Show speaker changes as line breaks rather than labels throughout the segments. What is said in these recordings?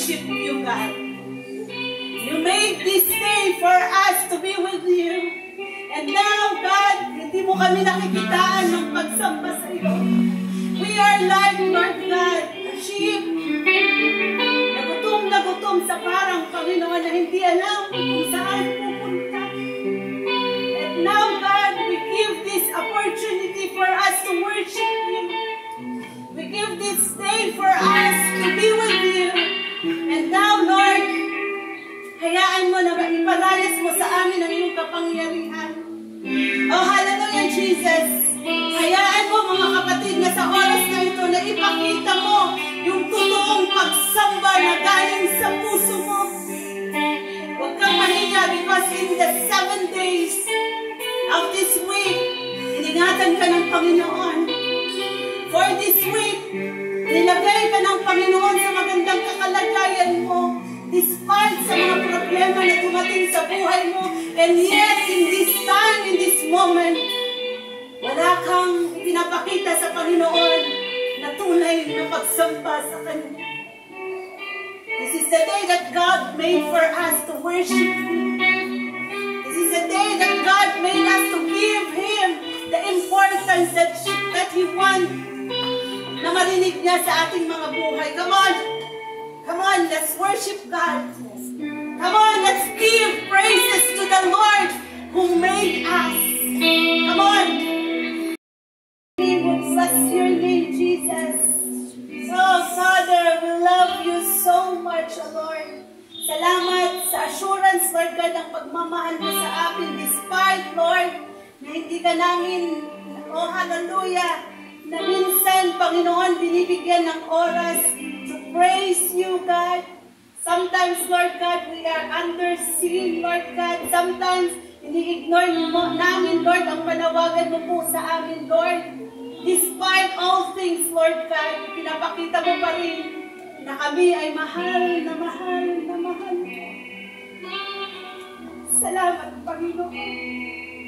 worship you, God. You made this day for us to be with you. And now, God, hindi mo kami nakikitaan ng pagsamba sa iyo. We are like, Lord God, sheep. Na gutom sa parang Panginoon na hindi alam kung saan pupunta. And now, God, we give this opportunity for us to worship you. We give this day for us to be with you. And now, Lord, hayaan mo na iparanas mo sa amin ang iyong kapangyarihan. Oh, hallelujah, Jesus. Hayaan mo, mga kapatid, na sa oras na ito na ipakita mo yung totoong pagsamba na galing sa puso mo. Huwag kang mahiya because in the 7 days of this week, iningatan ka ng Panginoon. For this week, nilagay ka ng Panginoon sa magandang kakalagayan mo. Despite sa mga problema na dumating sa buhay mo, and yet, in this time, in this moment, wala kang pinapakita sa Panginoon na tunay na pagsamba sa Kanya. This is the day that God made for us to worship Him. This is the day that God made us to give Him the importance that He wants na marinig niya sa ating mga buhay. Come on! Come on, let's worship God. Come on, let's give praises to the Lord who made us. Come on. We will bless your name, Jesus. Oh, Father, we love you so much, Lord. Salamat sa assurance, Lord God, ng pagmamahal mo sa amin. Despite, Lord, na hindi ka namin, oh, hallelujah, na minsan, Panginoon, binibigyan ng oras to praise you, God. Sometimes, Lord God, we are under sin, Lord God. Sometimes, ini-ignore mo namin, Lord, ang panawagan mo po sa amin, Lord. Despite all things, Lord God, pinapakita mo pa rin na kami ay mahal na mahal na mahal. Salamat, Panginoon.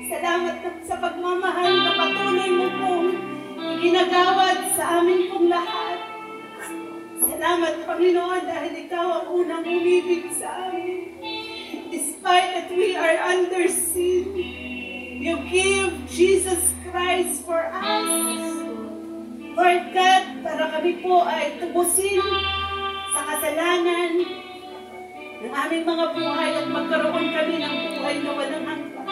Salamat sa pagmamahal na patuloy mo pong ginagawad sa amin pong lahat. Salamat, Panginoon, dahil ikaw ang unang umibig sa amin. Despite that we are under sin, you give Jesus Christ for us. Lord God, para kami po ay tubusin sa kasalanan ng aming mga buhay at magkaroon kami ng buhay na walang hanggan.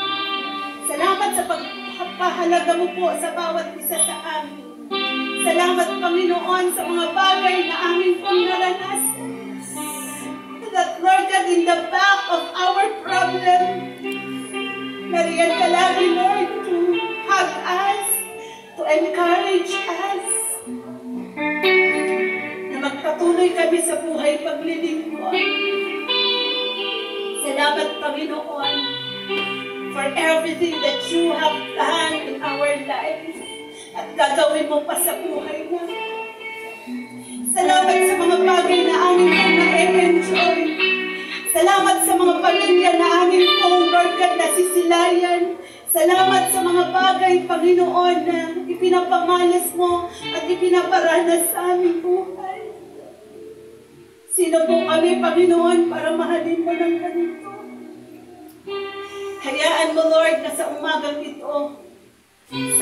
Salamat sa pagpapahalaga mo po sa bawat isa sa amin. Salamat, Panginoon, sa mga bagay na aming pong naranasan. That, Lord God, in the back of our problem, nariyan ka lagi, Lord, to hug us, to encourage us, na magpatuloy kami sa buhay paglilingkod. Salamat, Panginoon, for everything that you have done in our lives at gagawin mo pa sa buhay namin. Salamat sa mga bagay na amin pong na-enjoy. Salamat sa mga pamilya na amin pong, Lord God, nasisilayan. Salamat sa mga bagay, Panginoon, na ipinapamalas mo at ipinaparanas sa aming buhay. Sino po kami, Panginoon, para mahalin mo ng ganito? Hayaan mo, Lord, na sa umagang ito,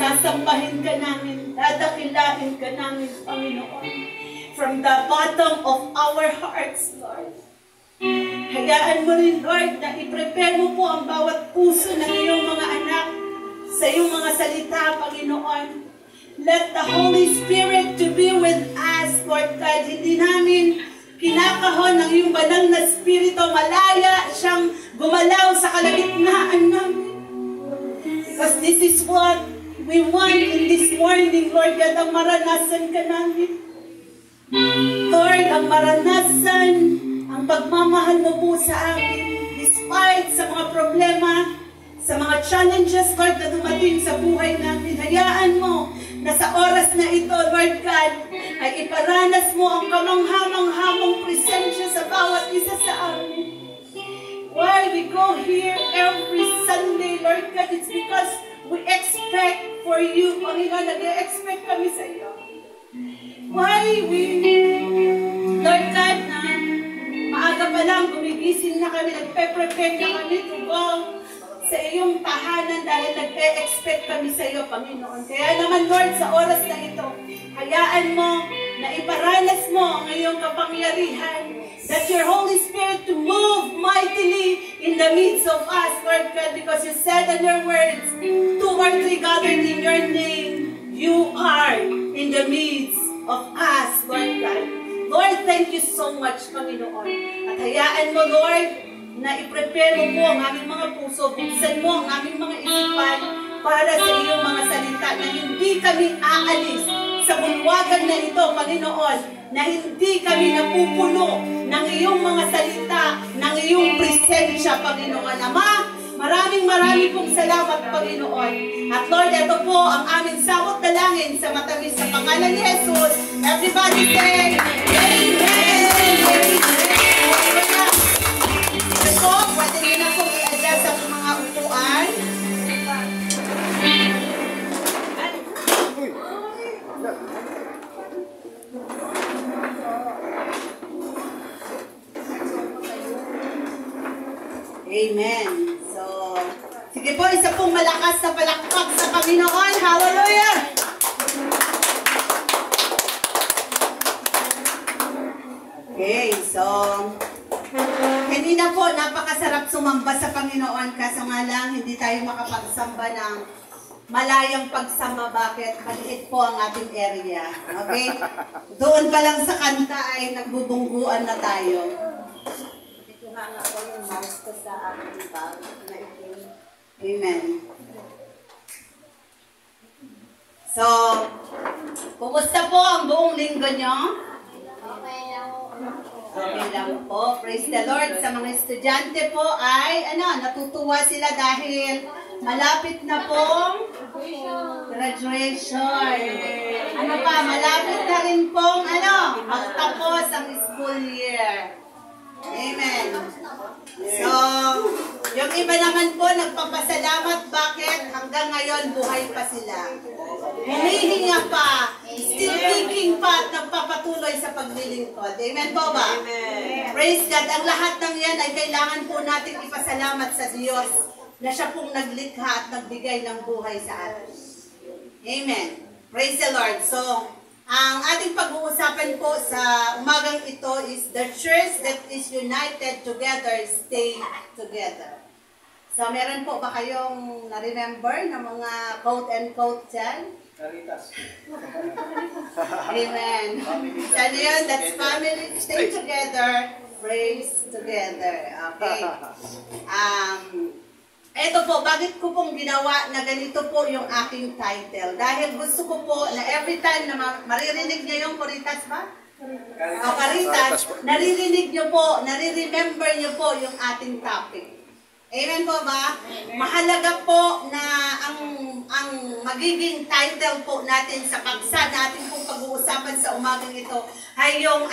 sasambahin ka namin, dadakilain ka namin, Panginoon, from the bottom of our hearts, Lord. Hayaan mo rin, Lord, na i-prepare mo po ang bawat puso ng iyong mga anak sa iyong mga salita, Panginoon. Let the Holy Spirit to be with us, Lord God. Hindi namin kinakahon ng iyong banal na Espiritu, malaya siyang gumalaw sa kalagitnaan namin. Because this is what we want in this morning, Lord God, ang maranasan ka namin. Lord, ang maranasan, ang pagmamahal mo po sa amin, despite sa mga problema, sa mga challenges, Lord, na dumating sa buhay natin. Hayaan mo na sa oras na ito, Lord God, ay iparanas mo ang kamanghamang-hamong presensya sa bawat isa sa amin. Why we go here every Sunday, Lord God, it's because we expect for you, Panginoon, nag-expect kami sa iyo. Why we, Lord God, gigising na kami, nagpe-prepare na kami to go sa iyong tahanan dahil nagpe-expect kami sa iyo, Panginoon. Kaya naman, Lord, sa oras na ito, hayaan mo na iparanas mo ang iyong kapangyarihan, that your Holy Spirit to move mightily in the midst of us, Lord God, because you said in your words, 2 or 3 gathered in your name, you are in the midst of us, Lord God. Lord, thank you so much, Panginoon. At hayaan mo, Lord, na i-prepare mo po ang aming mga puso, buksan mo ang aming mga isipan para sa iyong mga salita na hindi kami aalis sa bulwagan na ito, Panginoon, na hindi kami napupuno ng iyong mga salita, ng iyong presensya, Panginoon. Ama, maraming pong salamat, Panginoon. At Lord, ito po ang aming samot dalangin sa matamis sa pangalan ni Jesus. Everybody say, Amen! Ito po, pwede nyo na pong i-adjust ang mga upuan. Amen. So, sige po, isa pong malakas na palakpak sa Panginoon. Hallelujah! Okay, so, kanina po, napakasarap sumamba sa Panginoon, kaso nga lang, hindi tayo makapagsamba ng malayang pagsamba. Bakit? Maliit po ang ating area. Okay? Doon pa lang sa kanta ay nagbubungguan na tayo. Ikuha nga po yung mouse ko sa aking bag. Amen. So, kumusta po ang buong linggo nyo? Okay lang po. Praise the Lord. Sa mga estudyante po ay, natutuwa sila dahil malapit na pong graduation. Ano pa, malapit na rin pong, magtapos ang school year. Amen. So, yung iba naman po, nagpapasalamat. Bakit? Hanggang ngayon, buhay pa sila. Humihinga pa, still kicking pa at nagpapatuloy sa paglilingkod. Amen po ba? Amen. Praise God. Ang lahat ng yan ay kailangan po natin ipasalamat sa Diyos na siya pong naglikha at nagbigay ng buhay sa atin. Amen. Praise the Lord. So, ang ating pag-uusapan po sa umagang ito is the church that is united together, stay together. So, meron po ba kayong na-remember na mga quote and quote dyan?
Caritas.
Amen. Sana yun, that's family, stay together, praise together. Okay. Ito po, bakit ko pong ginawa na ganito po yung aking title? Dahil gusto ko po na every time na maririnig niyo yung Caritas ba? O Caritas, naririnig niyo po, nare-remember niyo po yung ating topic. Amen po ba? Mahalaga po na ang magiging title po natin sa paksa natin pong pag-uusapan sa umagang ito ay yung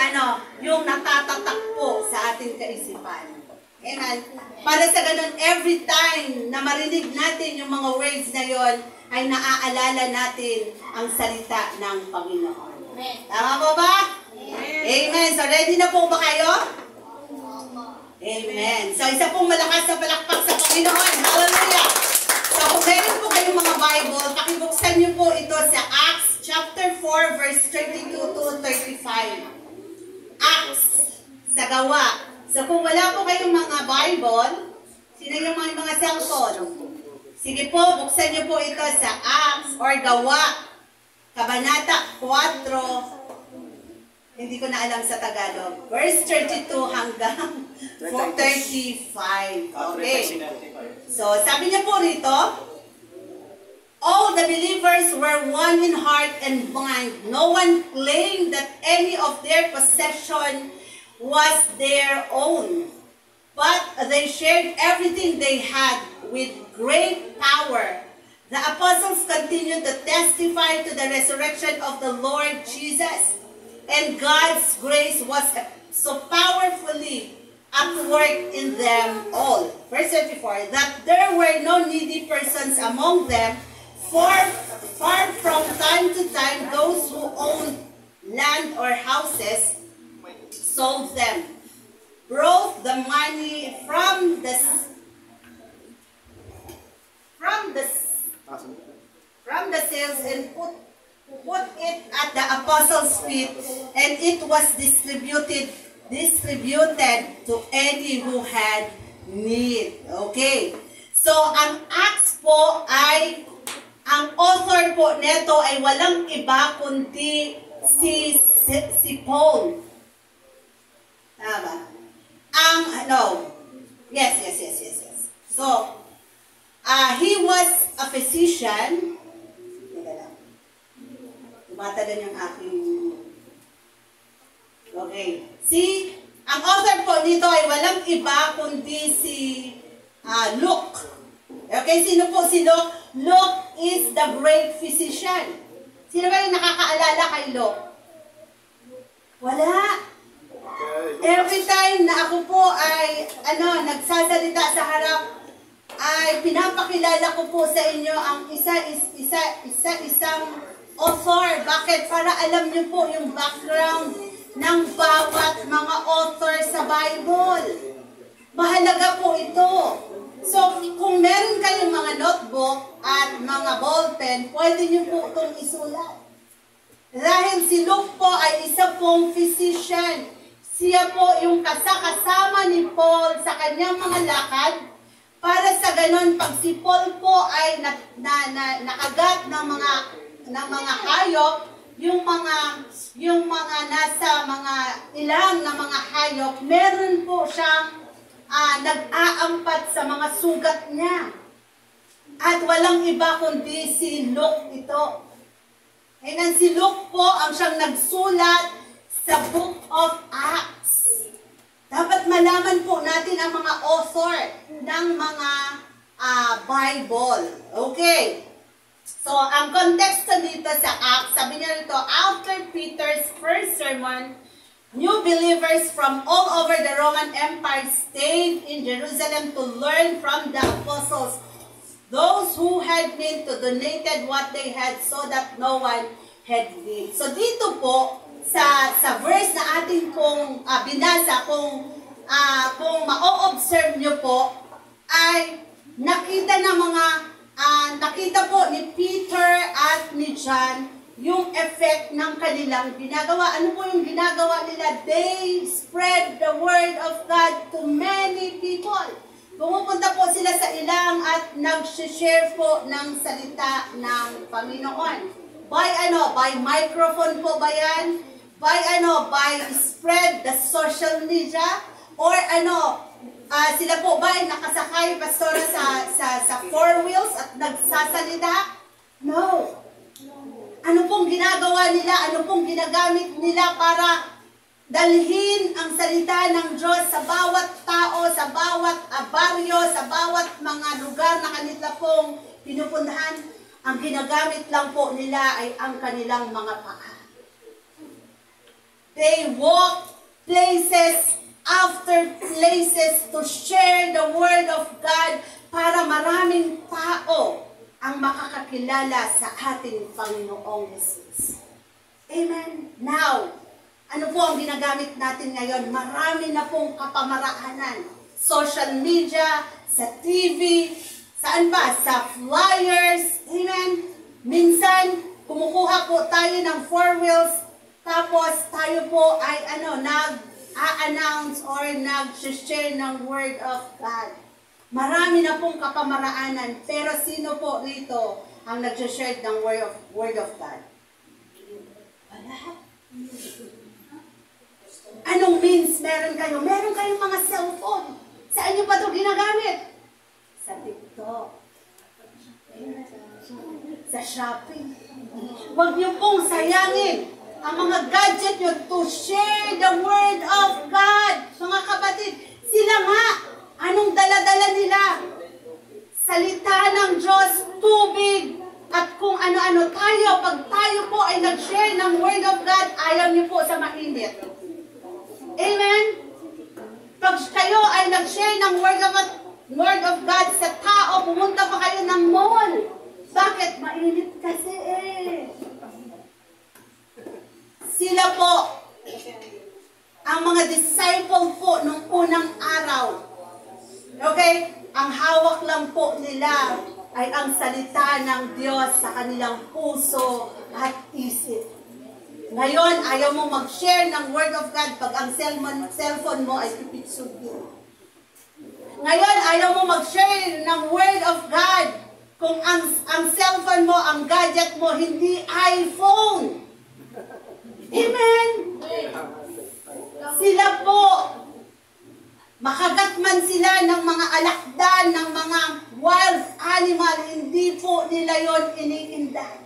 yung natatatak po sa ating kaisipan. Amen. Para sa ganun, every time na marinig natin yung mga words na yon ay naaalala natin ang salita ng Panginoon. Tama po ba? Amen. So ready na po ba kayo? Amen. So, isa pong malakas na palakpak sa Panginoon. Hallelujah! So, kung meron po kayong mga Bible, pakibuksan niyo po ito sa Acts chapter 4, verse 32 to 35. Acts, sa gawa. So, kung wala po kayong mga Bible, sino yung mga cellphone? Sige po, buksan niyo po ito sa Acts or gawa. Kabanata 4, hindi ko na alam sa Tagalog. Verse 32 hanggang 35. Okay. So, sabi niya po rito, all the believers were one in heart and mind. No one claimed that any of their possession was their own. But they shared everything they had with great power. The apostles continued to testify to the resurrection of the Lord Jesus. And God's grace was so powerfully at work in them all. Verse 34, that there were no needy persons among them, for far from time to time those who owned land or houses sold them brought the money from the sales and put it at the apostles' feet, and it was distributed to any who had need. Okay. So, ang Acts po ay, ang author po neto ay walang iba kundi si Paul. Tama. Yes. So, he was a physician. Teka lang. Tumatalan yung aking... Okay. Ang author po dito ay walang iba kundi si Luke. Okay, sino po si Luke? Luke is the great physician. Sino ba yung nakakaalala kay Luke? Wala. Every time na ako po ay nagsasalita sa harap, ay pinapakilala ko po sa inyo ang isang author. Bakit? Para alam niyo po yung background ng bawat mga author sa Bible. Mahalaga po ito. So, kung meron kayong mga notebook at mga ballpen, pwede niyo po itong isulat. Dahil si Luke po ay isa pong physician. Siya po yung kasama ni Paul sa kanyang mga lakad para sa ganon pag si Paul po ay nakagat ng mga hayop, yung mga nasa mga ilang na mga hayop, meron po siyang nag-aampat sa mga sugat niya. At walang iba kundi si Luke ito. Kaya si Luke po ang siyang nagsulat sa Book of Acts. Dapat malaman po natin ang mga author ng mga Bible. Okay. So, ang konteksto dito sa Acts, sabi niya rito, after Peter's first sermon, new believers from all over the Roman Empire stayed in Jerusalem to learn from the apostles, those who had been to donated what they had so that no one had need. So, dito po, sa verse na ating kong binasa, kung ma-observe nyo po, ay nakita po ni Peter at ni John yung effect ng kanilang ginagawa. Ano po yung ginagawa nila? They spread the word of God to many people. Pumupunta po sila sa ilang at nag-share po ng salita ng Panginoon. By microphone po ba yan? By spread the social media? Or sila po ba ay nakasakay, pastora, sa four wheels at nagsasalita? No. Ano pong ginagawa nila? Ano pong ginagamit nila para dalhin ang salita ng Diyos sa bawat tao, sa bawat baryo, sa bawat mga lugar na kanila pong pinupuntahan? Ang ginagamit lang po nila ay ang kanilang mga paa. They walk places after places to share the word of God para maraming tao ang makakakilala sa ating Panginoong Jesus. Amen. Now, ano po ang ginagamit natin ngayon? Marami na pong kapamaraanan. Social media, sa TV, saan ba? Sa flyers. Amen. Minsan, kumukuha po tayo ng four wheels, tapos tayo po ay nag-a-announce or nag-share ng word of God. Marami na pong kapamaraanan, pero sino po rito ang nag-share ng word of God? Wala. Anong means meron kayo? Meron kayong mga cellphone. Saan nyo pa ito ginagamit? Sa TikTok. Sa shopping. Huwag nyo pong sayangin ang mga gadget nyo to share the word of God. Mga kapatid, sila nga, anong dala-dala nila? Salita ng Diyos, tubig, at kung ano-ano tayo. Pag tayo po ay nag-share ng word of God, ayaw nyo po sa mainit. Amen? Pag kayo ay nag-share ng word of God sa tao, pumunta pa kayo ng mall. Bakit? Mainit kasi Sila po ang mga disciple po nung unang araw. Okay? Ang hawak lang po nila ay ang salita ng Diyos sa kanilang puso at isip. Ngayon, ayaw mo mag-share ng Word of God pag ang cellphone mo ay pipitsugin. Ngayon, ayaw mo mag-share ng Word of God kung ang cellphone mo, ang gadget mo, hindi iPhone. Amen? Sila po, makagat man sila ng mga alakdan, ng mga wild animal, hindi po nila yon iniinda.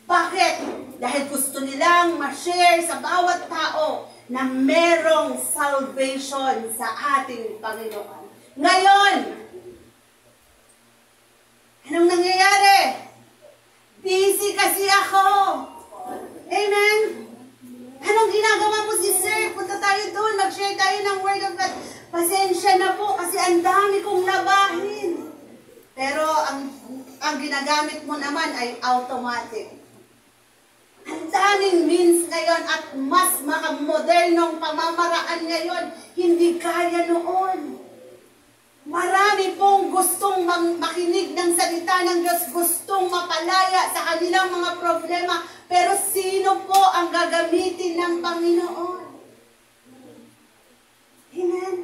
Bakit? Dahil gusto nilang ma-share sa bawat tao na merong salvation sa ating Panginoon. Ngayon, anong nangyayari? Busy kasi ako. Amen? Anong ginagawa mo si Sir? Punta tayo doon, mag-share tayo ng Word of God. Pasensya na po kasi ang dami kong labahin. Pero ang ginagamit mo naman ay automatic. Ang daming means ngayon at mas makamodernong pamamaraan ngayon, hindi kaya noon. Marami pong gustong makinig ng salita ng Diyos, gustong mapalaya sa kanilang mga problema, pero sino po ang gagamitin ng Panginoon? Amen?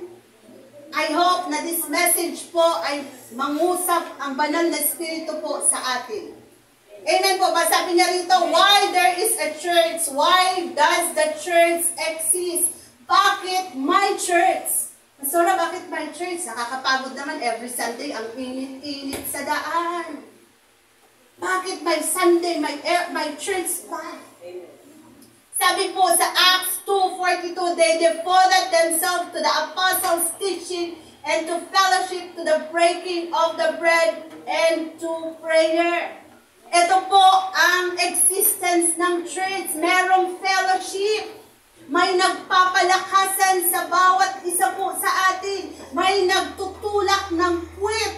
I hope na this message po ay mangusap ang banal na Espiritu po sa atin. Amen po ba? Sabi niya rito, why there is a church? Why does the church exist? Bakit my church? Pastora, bakit my church? Nakakapagod naman every Sunday, ang init-init sa daan. Bakit my Sunday, my church pa? Sabi po sa Acts 2:42, they devoted themselves to the apostles' teaching and to fellowship, to the breaking of the bread, and to prayer. Ito po ang existence ng church. Merong fellowship. May nagpapalakasan sa bawat isa po sa atin. May nagtutulak ng puwet.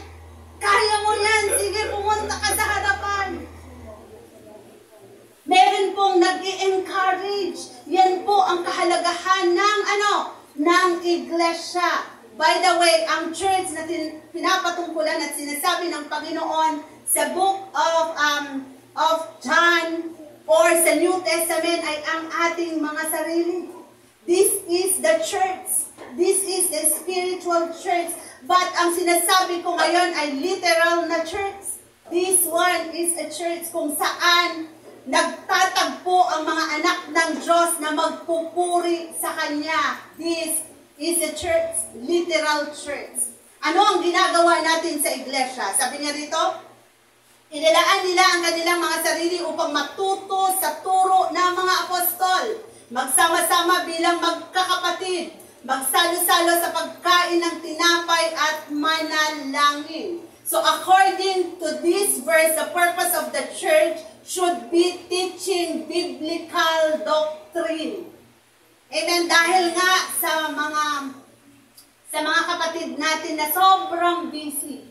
Kaya mo yan. Sige, pumunta ka sa harapan. Meron pong nag-i-encourage. Yan po ang kahalagahan ng iglesia. By the way, ang church na pinapatungkulan at sinasabi ng Panginoon sa book of John or sa New Testament ay ang ating mga sarili. This is the church. This is the spiritual church. But ang sinasabi ko ngayon ay literal na church. This one is a church kung saan nagtatagpo ang mga anak ng Diyos na magpupuri sa Kanya. This is a church, literal church. Ano ang ginagawa natin sa iglesia? Sabi niya rito, inilaan nila ang kanilang mga sarili upang matuto sa turo ng mga apostol. Magsama-sama bilang magkakapatid. Magsalo-salo sa pagkain ng tinapay at manalangin. So according to this verse, the purpose of the church should be teaching biblical doctrine. Amen. Dahil nga sa mga kapatid natin na sobrang busy.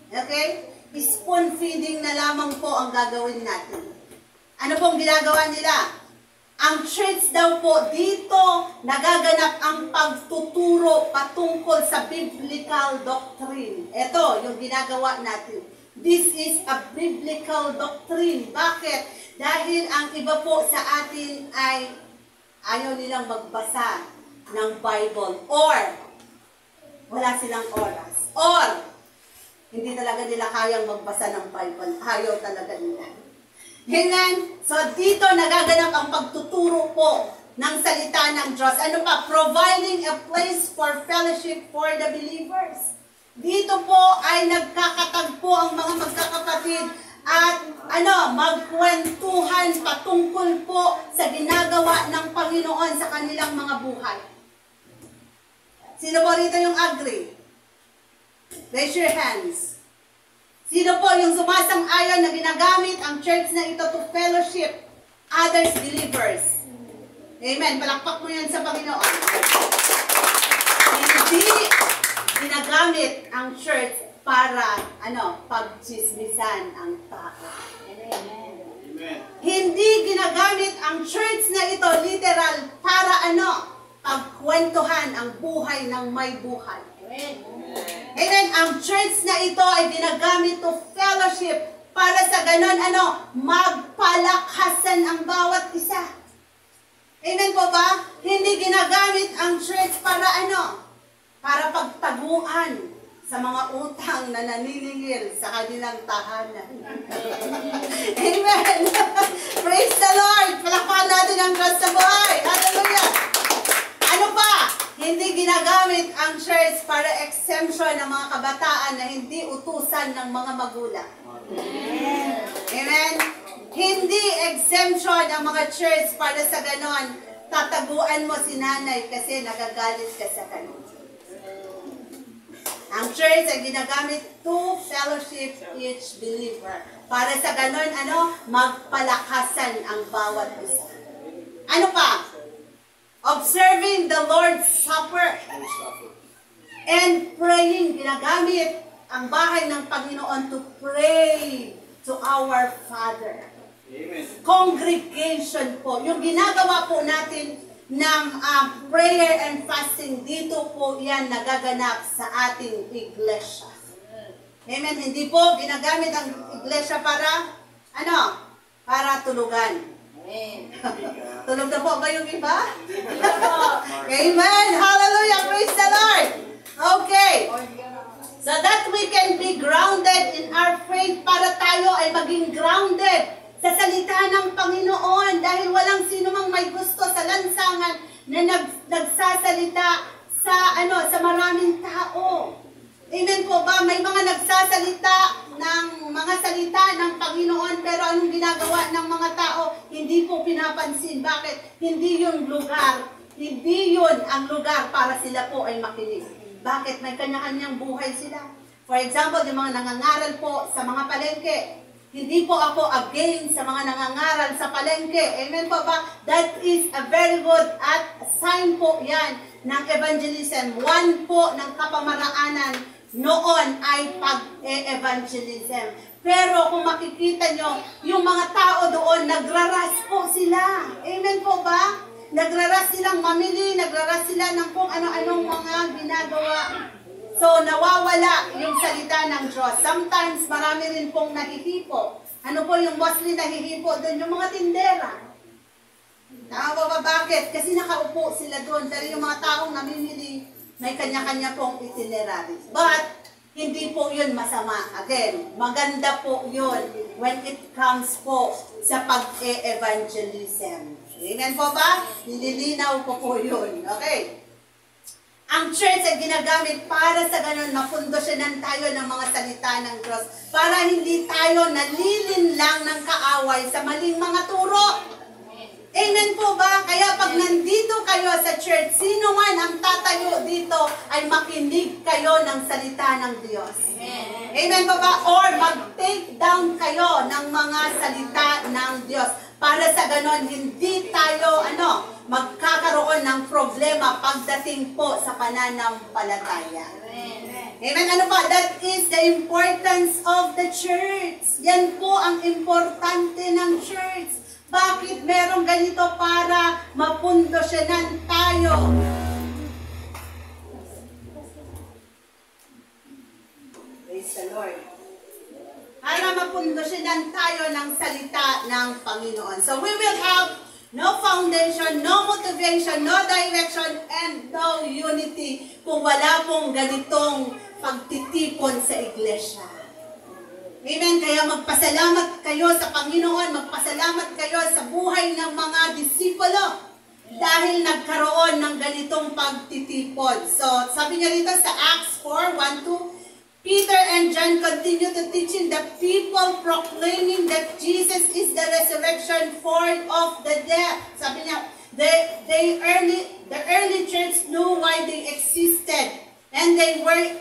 Okay? Spoon feeding na lamang po ang gagawin natin. Ano pong ginagawa nila? Ang church daw po dito nagaganap ang pagtuturo patungkol sa biblical doctrine. Ito yung ginagawa natin. This is a biblical doctrine. Bakit? Dahil ang iba po sa atin ay ayaw nilang magbasa ng Bible or wala silang oras. Or hindi talaga nila kayang magbasa ng Bible. Ayaw talaga nila. Ganyan. So, dito nagaganap ang pagtuturo po ng salita ng Diyos. Ano pa? Providing a place for fellowship for the believers. Dito po ay nagkakatagpo ang mga magkakapatid at magkwentuhan patungkol po sa ginagawa ng Panginoon sa kanilang mga buhay. Sino po rito yung agree? Raise your hands. Sino po yung sumasang-ayon na ginagamit ang church na ito to fellowship others believers? Amen. Palakpak mo yan sa Panginoon. Hindi ginagamit ang church para pagchismisan ang tao. Amen. Hindi ginagamit ang church na ito literal para pagkwentuhan ang buhay ng may buhay. Amen. Ang church na ito ay ginagamit to fellowship para sa ganon, magpalakasan ang bawat isa. Amen po ba? Hindi ginagamit ang church para para pagtaguan sa mga utang na naniningil sa kanilang tahanan. Amen. Praise the Lord. Palakpakan natin ang Diyos sa buhay. Hallelujah. Ano pa? Hindi ginagamit ang church para exemption ng mga kabataan na hindi utusan ng mga magulang. Amen. Hindi exemption ang mga church para sa ganon, tataguan mo si nanay kasi nagagalit ka sa kanya. Ang church ay ginagamit to fellowship each believer. Para sa ganon, magpalakasan ang bawat isa. Ano pa? Observing the Lord's Supper and praying. Ginagamit ang bahay ng Panginoon to pray to our Father. Amen. Congregation po. Yung ginagawa po natin ng prayer and fasting, dito po yan nagaganap sa ating iglesia. Amen. Hindi po ginagamit ang iglesia para, para tulugan. Amen. Tulog na po ba yung iba? Amen. Hallelujah. Praise the Lord. Okay. So that we can be grounded in our faith, para tayo ay maging grounded sa salita ng Panginoon, dahil walang sino mang may gusto sa lansangan na nagsasalita sa maraming tao. Amen po ba? May mga nagsasalita ng mga salita ng Panginoon, pero anong ginagawa ng mga tao? Hindi po pinapansin. Bakit? Hindi yun lugar. Hindi yun ang lugar para sila po ay makinig. Bakit? May kanya-kanyang buhay sila. For example, yung mga nangangaral po sa mga palengke. Hindi po ako against sa mga nangangaral sa palengke. Amen po ba? That is a very good sign po yan ng evangelism. One po ng kapamaraanan noon ay pag-evangelism. Pero kung makikita nyo, yung mga tao doon, nagraras po sila. Amen po ba? Nagraras silang mamili, nagraras sila ng kung ano-anong mga ginagawa. So, nawawala yung salita ng Diyos. Sometimes, marami rin pong nahihipo. Ano po yung mostly nahihipo doon? Yung mga tindera. Tama ba? Bakit? Kasi nakaupo sila doon. Pero yung mga taong namimili, may kanya-kanya pong itinerary. But, hindi po yun masama. Again, maganda po yun when it comes po sa pag-evangelism. Amen po ba? Nililinaw po yun. Okay. Ang church ay ginagamit para sa ganun, mapundosyonan tayo ng mga salita ng Diyos. Para hindi tayo nalilinlang ng kaaway sa maling mga turo. Amen po ba? Kaya pag nandito kayo sa church, sino man ang tatayo dito ay makinig kayo ng salita ng Diyos. Amen. Amen po ba? Or mag-take down kayo ng mga salita ng Diyos. Para sa ganon, hindi tayo magkakaroon ng problema pagdating po sa pananampalataya. Amen. Amen. Ano pa? That is the importance of the church. Yan po ang importante ng church. Bakit merong ganito? Para mapundosyonan tayo. Praise the Lord. Para mapundosyonan tayo ng salita ng Panginoon. So we will have no foundation, no motivation, no direction, and no unity kung wala pong ganitong pagtitipon sa iglesia. Amen. Kaya magpasalamat kayo sa Panginoon, magpasalamat kayo sa buhay ng mga disipulo dahil nagkaroon ng ganitong pagtitipon. So, sabi niya dito sa Acts 4:1-2, Peter and John continue to teaching the people, proclaiming that Jesus is the resurrection forth of the dead. Sabi niya, the early church knew why they existed, and they were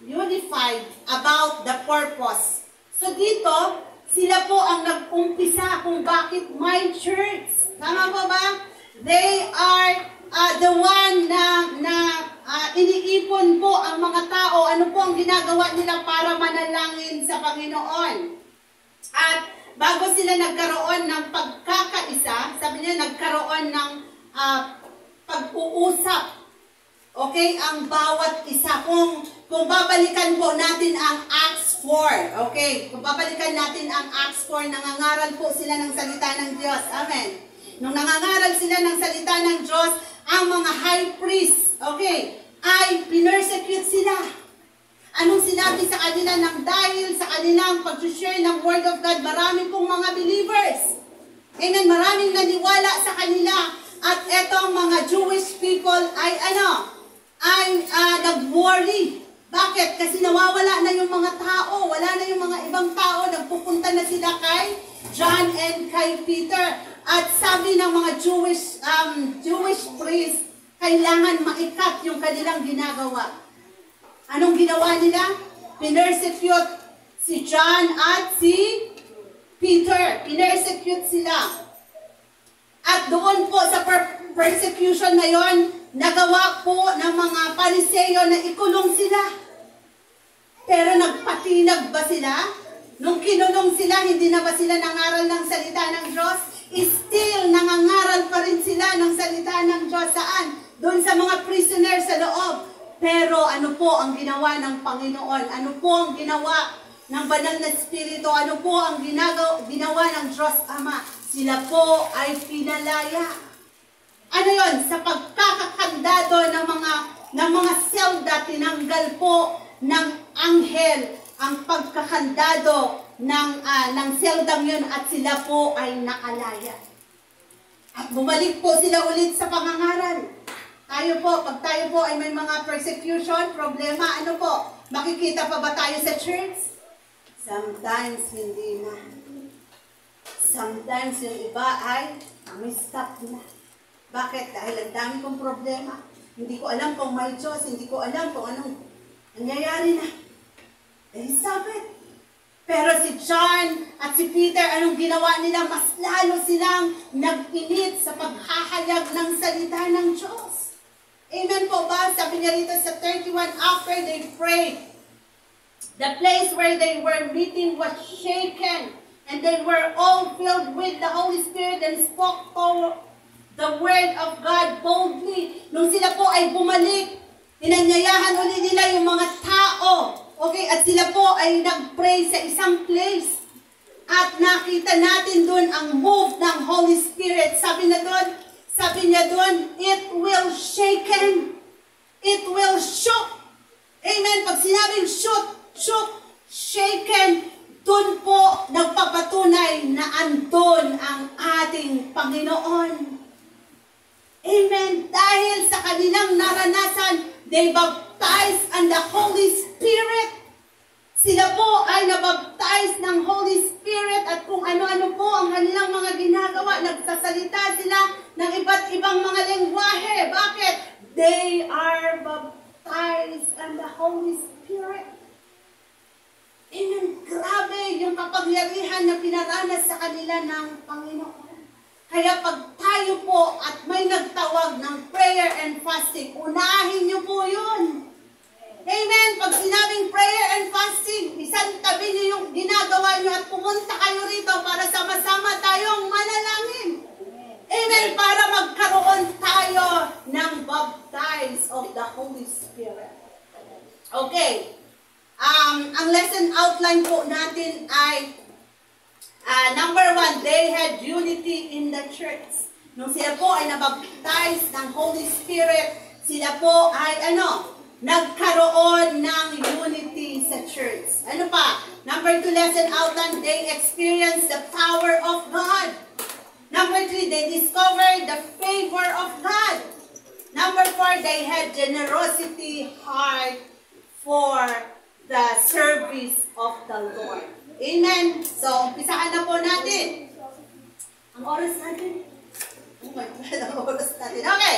unified about the purpose. So dito, sila po ang nag-umpisa kung bakit my church. Tama po ba? They are the one na iniipon po ang mga tao. Ano po ang ginagawa nila para manalangin sa Panginoon? At bago sila nagkaroon ng pagkakaisa, sabi niya nagkaroon ng pag-uusap. Okay, ang bawat isa. Kung babalikan po natin ang Acts 4, okay, kung babalikan natin ang Acts 4, nangangaral po sila ng salita ng Diyos. Amen. Nung nangangaral sila ng salita ng Diyos, ang mga high priest, okay, ay pinersecute sila. Anong sinabi sa kanila? Nang dahil sa kanilang pag-share ng Word of God, marami pong mga believers. Amen, maraming naniwala sa kanila. At etong mga Jewish people ay nag-worry. Bakit? Kasi nawawala na yung mga tao. Wala na yung mga ibang tao. Nagpupunta na sila kay John and kay Peter. At sabi ng mga Jewish priests, kailangan maikat yung kanilang ginagawa. Anong ginawa nila? Pinersecute si John at si Peter. Pinersecute sila. At doon po sa persecution na yon, nagawa po ng mga Pariseo na ikulong sila. Pero nagpatinag ba sila? Nung kinulong sila, hindi na ba sila nangaral ng salita ng Diyos? Still, nangangaral pa rin sila ng salita ng Diyos. Saan? Doon sa mga prisoner sa loob. Pero ano po ang ginawa ng Panginoon? Ano po ang ginawa ng Banal na Espiritu? Ano po ang ginawa ng Diyos Ama? Sila po ay pinalaya. Ano yon? Sa pagkakakandado ng mga selda, tinanggal po ng anghel ang pagkakandado ng seldang yun at sila po ay nakalaya. At bumalik po sila ulit sa pangangaral. Pag tayo po ay may mga persecution, problema, ano po? Makikita pa ba tayo sa church? Sometimes hindi na. Sometimes yung iba ay may stop na. Bakit? Dahil ang dami kong problema. Hindi ko alam kung may Diyos, hindi ko alam kung anong nangyayari na. Stop it. Pero si John at si Peter, anong ginawa nila? Mas lalo silang nag-init sa paghahayag ng salita ng Diyos. Amen po ba? Sabi niya rito sa 31, after they prayed, the place where they were meeting was shaken, and they were all filled with the Holy Spirit and spoke the word of God boldly. Nung sila po ay bumalik, inanyayahan ulit nila yung mga tao. Okay, at sila po ay nag-pray sa isang place. At nakita natin doon ang move ng Holy Spirit. Sabi niya doon, it will shaken. It will shook. Amen. Pag sinabing shook, shaken, doon po nagpapatunay na andun ang ating Panginoon. Amen. Dahil sa kanilang naranasan, they baptized in the Holy Spirit. Sila po ay nabaptize ng Holy Spirit at kung ano-ano po ang kanilang mga ginagawa. Nagsasalita sila ng iba't ibang mga lengguwahe. Bakit? They are baptized in the Holy Spirit. Amen. Grabe yung kapangyarihan na pinaranas sa kanila ng Panginoon. Kaya pag tayo po at may nagtawag ng prayer and fasting, unahin niyo po yun. Amen. Pag sinabing prayer and fasting, isang tabi niyo yung ginagawa niyo at pumunta kayo rito para sama-sama tayong manalangin. Amen. Para magkaroon tayo ng baptize of the Holy Spirit. Okay. Ang lesson outline po natin ay number 1, they had unity in the church. Nung sila po ay nabaptize ng Holy Spirit, sila po ay nagkaroon ng unity sa church. Ano pa? Number 2 lesson outline, they experienced the power of God. Number 3, they discovered the favor of God. Number 4, they had generosity heart for the service of the Lord. Amen. So, umpisahan na po natin. Ang oras natin. Oh my God, ang oras natin. Okay.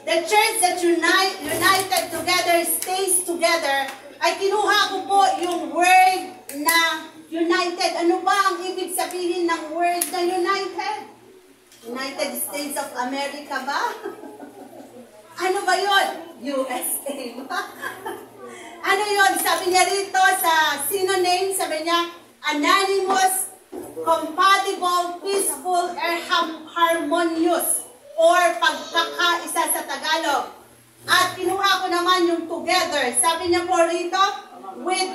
The church that united together stays together. Ay kinuha ko po yung word na united. Ano ba ang ibig sabihin ng word na united? United States of America ba? Ano ba yun? USA ba? Ano yun? Sabi niya rito sa synonym, sabi niya, anonymous, compatible, peaceful, or harmonious. or pagkakaisa sa Tagalog. At kinuha ko naman yung together. Sabi niya po rito, with,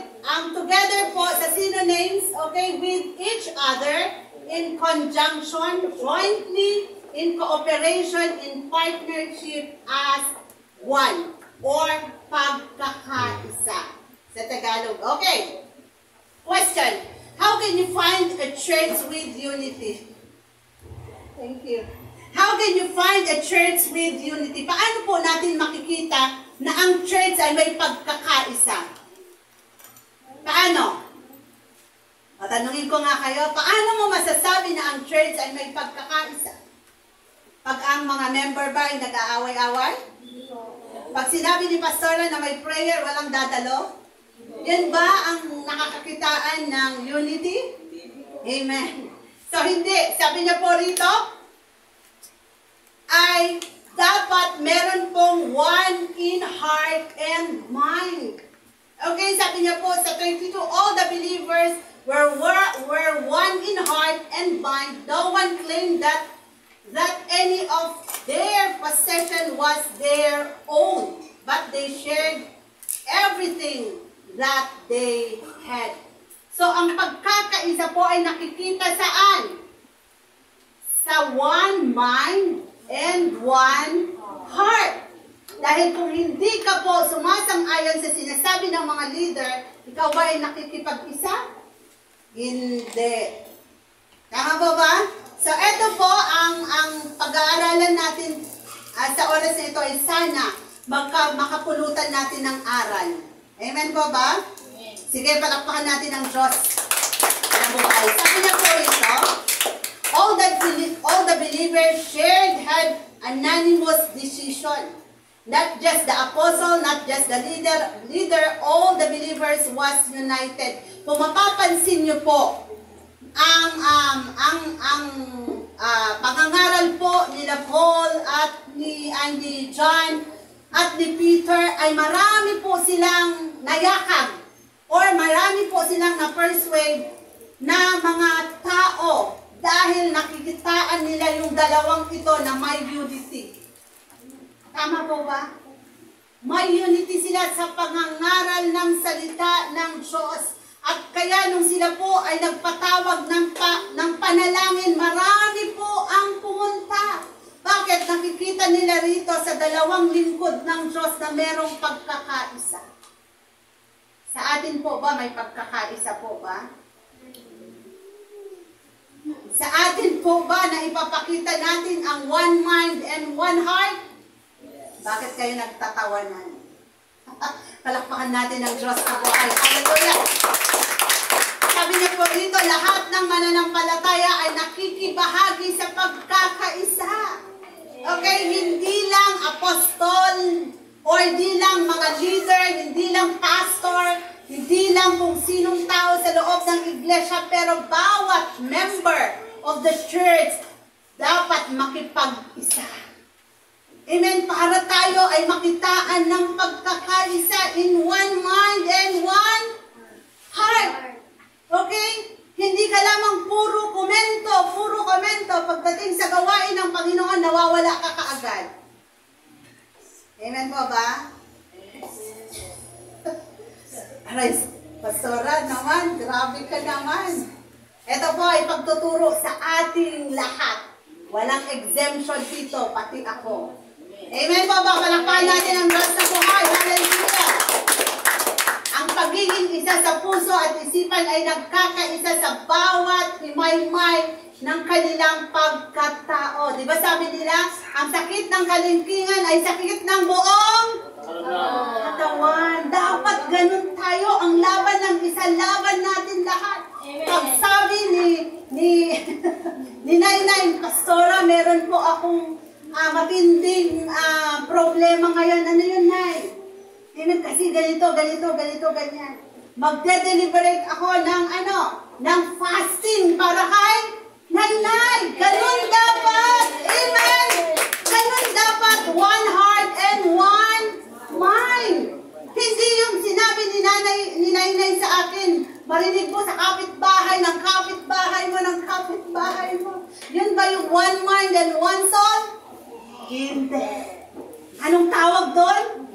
together po sa synonyms, okay, with each other, in conjunction, jointly, in cooperation, in partnership, as one, or pagkakaisa sa Tagalog. Okay. Question. How can you find a church with unity? Thank you. How can you find a church with unity? Paano po natin makikita na ang church ay may pagkakaisa? Paano? Tatanungin ko nga kayo, paano mo masasabi na ang church ay may pagkakaisa? Pag ang mga member ba ay nag-aaway-away? Pag sinabi ni Pastora na may prayer, walang dadalo? Yan ba ang nakakakitaan ng unity? Amen. So hindi. Sabi niya po rito, ay dapat meron pong one in heart and mind. Okay, sabi niya po sa 22, all the believers were one in heart and mind. No one claimed that any of their possession was their own, but they shared everything that they had. So, ang pagkakaisa po ay nakikita saan? Sa one mind and one heart. Dahil kung hindi ka po sumasang-ayon sa sinasabi ng mga leader, ikaw ba ay nakikipag-isa? Hindi. Tama po ba? So, ito po ang pag-aaralan natin sa oras na ito ay sana makapulutan natin ng aral. Amen po ba? Sige, palakpakan natin ang Diyos. Sabi niya po ito, all the believers shared had unanimous decision. Not just the apostle, not just the leader, all the believers was united. Kung mapapansin niyo po, ang pangangaral po nila Paul at ni John at ni Peter ay marami po silang nayakag or marami po silang na-persuade na mga tao dahil nakikitaan nila yung dalawang ito na may unity. Tama po ba? May unity sila sa pangangaral ng salita ng Diyos. At kaya nung sila po ay nagpatawag ng panalangin, marami po ang pumunta. Bakit? Nakikita nila rito sa dalawang lingkod ng Diyos na merong pagkakaisa. Sa atin po ba may pagkakaisa po ba? Sa atin po ba na ipapakita natin ang one mind and one heart? Bakit kayo nagtatawanan? Palakpakan natin ang Diyos na buhay. Hallelujah! Sabi niya po dito, lahat ng mananampalataya ay nakikibahagi sa pagkakaisa. Okay? Hindi lang apostol, o hindi lang mga leader, hindi lang pastor, hindi lang kung sinong tao sa loob ng iglesia, pero bawat member of the church dapat makipag-isa. Amen? Para tayo ay makitaan ng pagkakaisa in one mind and one heart. Okay? Hindi ka lamang puro komento. Pagdating sa gawain ng Panginoon, nawawala ka kaagad. Amen po ba? Aray, Pastora naman, grabe ka naman. Ito po ay pagtuturo sa ating lahat. Walang exemption dito, pati ako. Amen po ba? Palakpakan natin ang Diyos na buhay. Hallelujah! Ang pagiging isa sa puso at isipan ay nagkakaisa sa bawat himay-may ng kanilang pagkatao. Di ba sabi nila, ang sakit ng kalingkingan ay sakit ng buong katawan. Dapat ganun tayo. Ang laban ng isa, laban natin lahat. Pag sabi ni Nainay, Pastora, meron po akong matinding problema ngayon. Ano yun, Nay? Kasi ganito, ganyan. Magde-deliberate ako ng fasting para kay Nainay. Ganun dapat. Amen. Ganun dapat. One heart and one mind. Hindi yung sinabi ni Nainay sa akin, marinig mo sa kapitbahay ng kapitbahay mo. Yun ba yung one mind and one soul? Hindi. Anong tawag doon?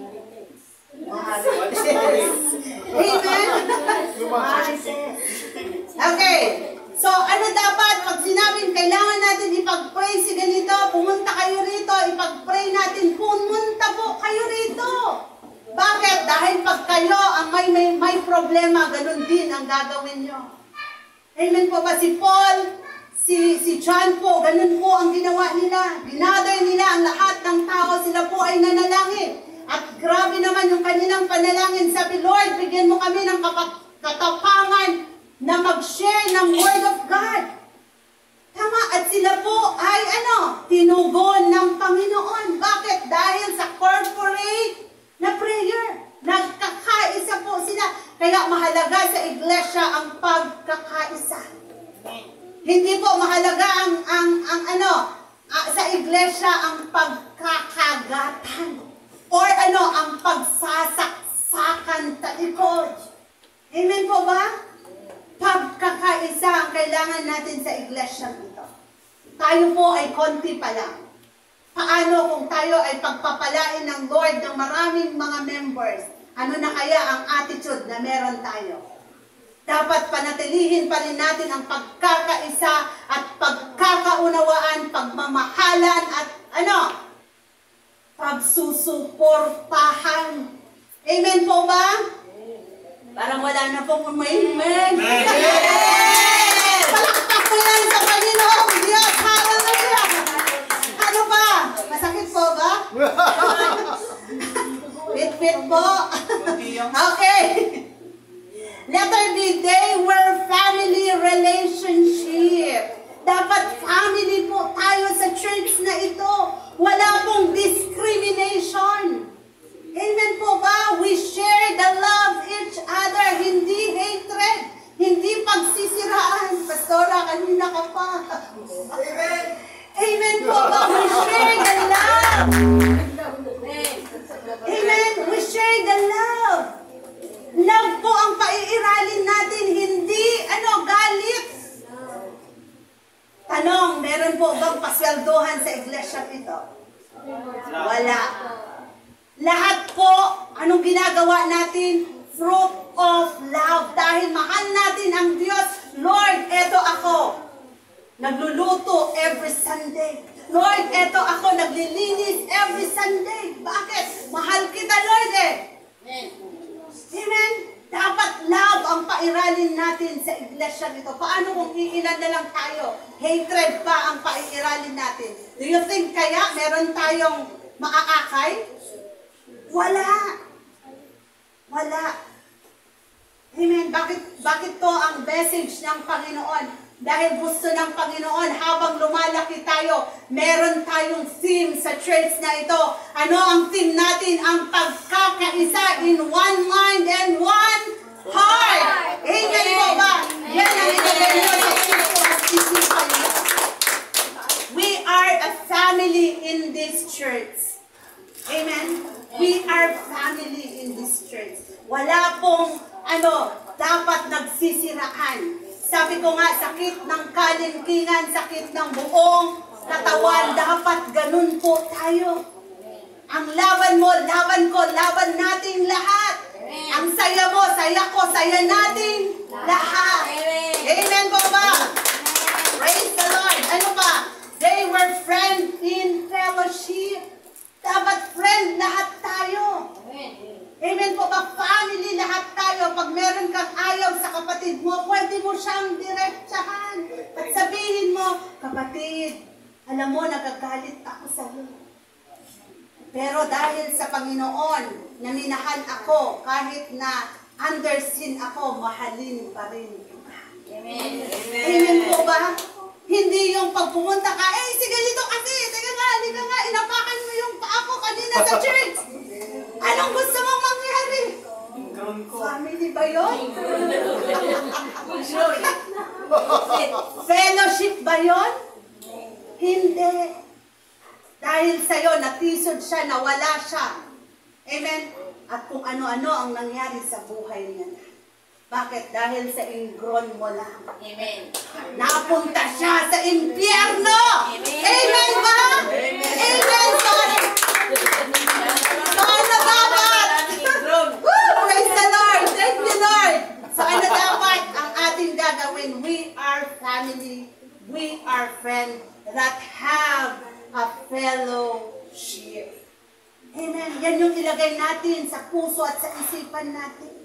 Amen? Okay. So, ano dapat? Pag sinabing kailangan natin ipag-pray si ganito, pumunta kayo rito, ipag-pray natin, pumunta po kayo rito. Bakit? Dahil pag kayo ang may problema, ganun din ang gagawin nyo. Amen po ba? Si Paul, si John po, ganun po ang ginawa nila. Ginather nila ang lahat ng tao, sila po ay nanalangin. At grabe naman yung kanilang panalangin. Sabi, Lord, bigyan mo kami ng katapangan na mag-share ng Word of God. Tama, at sila po ay tinugon ng Panginoon. Bakit? Dahil sa corporate na prayer. Nagkakaisa po sila. Kaya mahalaga sa iglesia ang pagkakaisa. Hindi po mahalaga sa iglesia ang pagkakagatan. Or ang pagsasaksakan talikod. Amen po ba? Pagkakaisa ang kailangan natin sa iglesia dito. Tayo po ay konti pa lang. Paano kung tayo ay pagpapalain ng Lord ng maraming mga members? Ano na kaya ang attitude na meron tayo? Dapat panatilihin pa rin natin ang pagkakaisa at pagkakaunawaan, pagmamahalan at pagsusuportahan. Amen po ba? Parang wala na pong amen. Palakpak mo yan sa Panginoong Diyos. Hallelujah! Ano ba? Masakit po ba? Fit po. Okay. Letter B, they were family relationship. Dapat family po tayo sa church na ito. Wala pong discrimination. Amen po ba? We share the love each other. Hindi hatred. Hindi pagsisiraan. Pastora, kanina ka pa. Amen. Amen po ba? We share the love. Amen. We share the love. Love po ang paiiralin natin. Hindi, galit. Tanong, meron po bang pasweldohan sa iglesia ito? Wala. Lahat po, anong ginagawa natin? Fruit of love. Dahil mahal natin ang Diyos. Lord, eto ako. Nagluluto every Sunday. Lord, eto ako. Naglilinis every Sunday. Bakit? Mahal kita, Lord Amen? Dapat love ang pairalin natin sa iglesia nito. Paano kung iilan na lang tayo? Hatred pa ang pairalin natin. Do you think kaya meron tayong maaakay? Wala. Wala. Amen. Bakit to ang message ng Panginoon? Dahil gusto ng Panginoon, habang lumalaki tayo, meron tayong theme sa church na ito. Ano ang theme natin? Ang pagkakaisa in one mind and one heart. Amen po ba? Yan ang ilagay nyo sa isipan nyo. We are a family in this church. Amen? We are family in this church. Wala pong, dapat nagsisiraan. Sabi ko nga, sakit ng kalingkingan, sakit ng buong katawan, dapat ganun po tayo. Ang laban mo, laban ko, laban natin lahat. Ang saya mo, saya ko, saya natin lahat. Amen po ba? Praise the Lord. Ano pa? They were friends in fellowship. Dapat friend lahat tayo. Amen po ba? Family lahat tayo. Pag meron kang ayaw sa kapatid mo, pwede mo siyang diretsahan. At sabihin mo, kapatid, alam mo, nagagalit ako sa iyo. Pero dahil sa Panginoon, na minahal ako, kahit na under sin ako, mahalin pa rin kita. Amen. Amen po ba? Hindi yung pagpumunta ka, sige dito kasi, teka nga, halika nga, inapakan mo yung paa ko kanina sa church. Anong gusto mong mangyari? Family ba yun? Fellowship ba yun? Hindi. Dahil sa'yo, natisod siya, nawala siya. Amen? At kung ano-ano ang nangyari sa buhay niya. Bakit? Dahil sa ingron mo lang.
Amen.
Napunta siya sa impyerno. Amen ba? Amen. So ano dapat? Praise the Lord. Thank you, Lord. So ano dapat ang ating gagawin? We are family. We are friends that have a fellowship. Amen. Yan yung ilagay natin sa puso at sa isipan natin.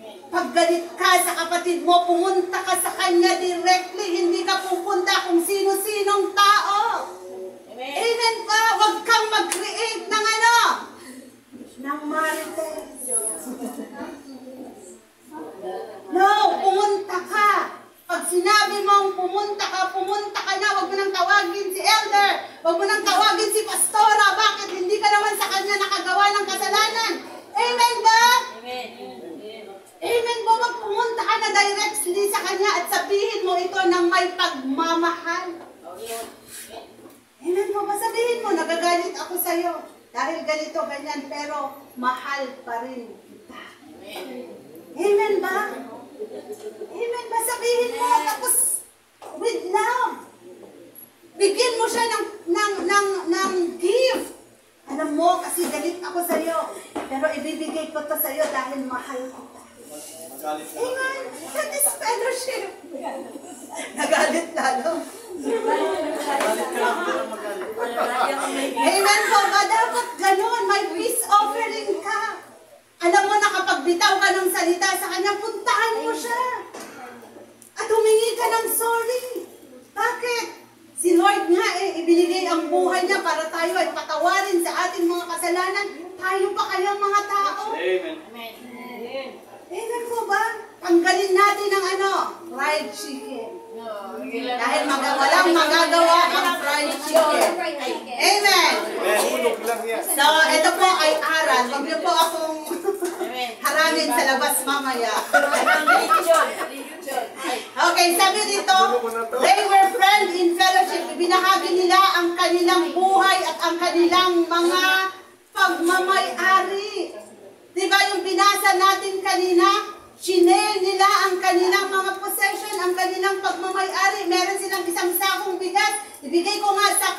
Pag galit ka sa kapatid mo, pumunta ka sa kanya directly. Hindi ka pupunta kung sino-sinong tao.
Amen.
Amen ba? Huwag kang mag-create ng ano? Ng marites. No, pumunta ka. Pag sinabi mong pumunta ka na. Huwag mo nang tawagin si elder. Huwag mo nang tawagin si pastora. Bakit? Hindi ka naman sa kanya nakagawa ng kasalanan. Amen ba?
Amen.
Amen ba? Wag pumunta ka na directly sa kanya at sabihin mo ito ng may pagmamahal. Amen ba? Sabihin mo, nagagalit ako sa'yo. Dahil ganito, ganyan, pero mahal pa rin kita. Amen ba? Amen ba? Sabihin mo, tapos with love. Bigyan mo siya ng gift. Alam mo, kasi galit ako sa'yo. Pero ibibigay ko to sa'yo dahil mahal ko. Amen. That is fellowship. Nagalit lalo. Amen po ba? Dapat ganun. May peace offering ka. Alam mo na kapag bitaw ka ng salita sa kanya, puntahan mo siya. At humingi ka ng sorry. Bakit? Si Lord nga ibinigay ang buhay niya para tayo ay patawarin sa ating mga kasalanan. Tayo pa kayang mga tao.
Amen.
Amen.
Amen po ba? Tanggalin natin ang ano? Fried chicken. Dahil walang magagawa ang fried chicken. Amen.
Hulog lang yan.
So, ito po ay aral. Huwag niyo po akong harangin sa labas mamaya. Okay, sabi dito, they were friends in fellowship. Ibinahagi nila ang kanilang buhay at ang kanilang mga pagmamay-ari. Diba yung binasa natin kanina? Shinare nila ang kanilang mga possession, ang kanilang pagmamay-ari. Meron silang isang sakong bigas. Ibigay ko nga sa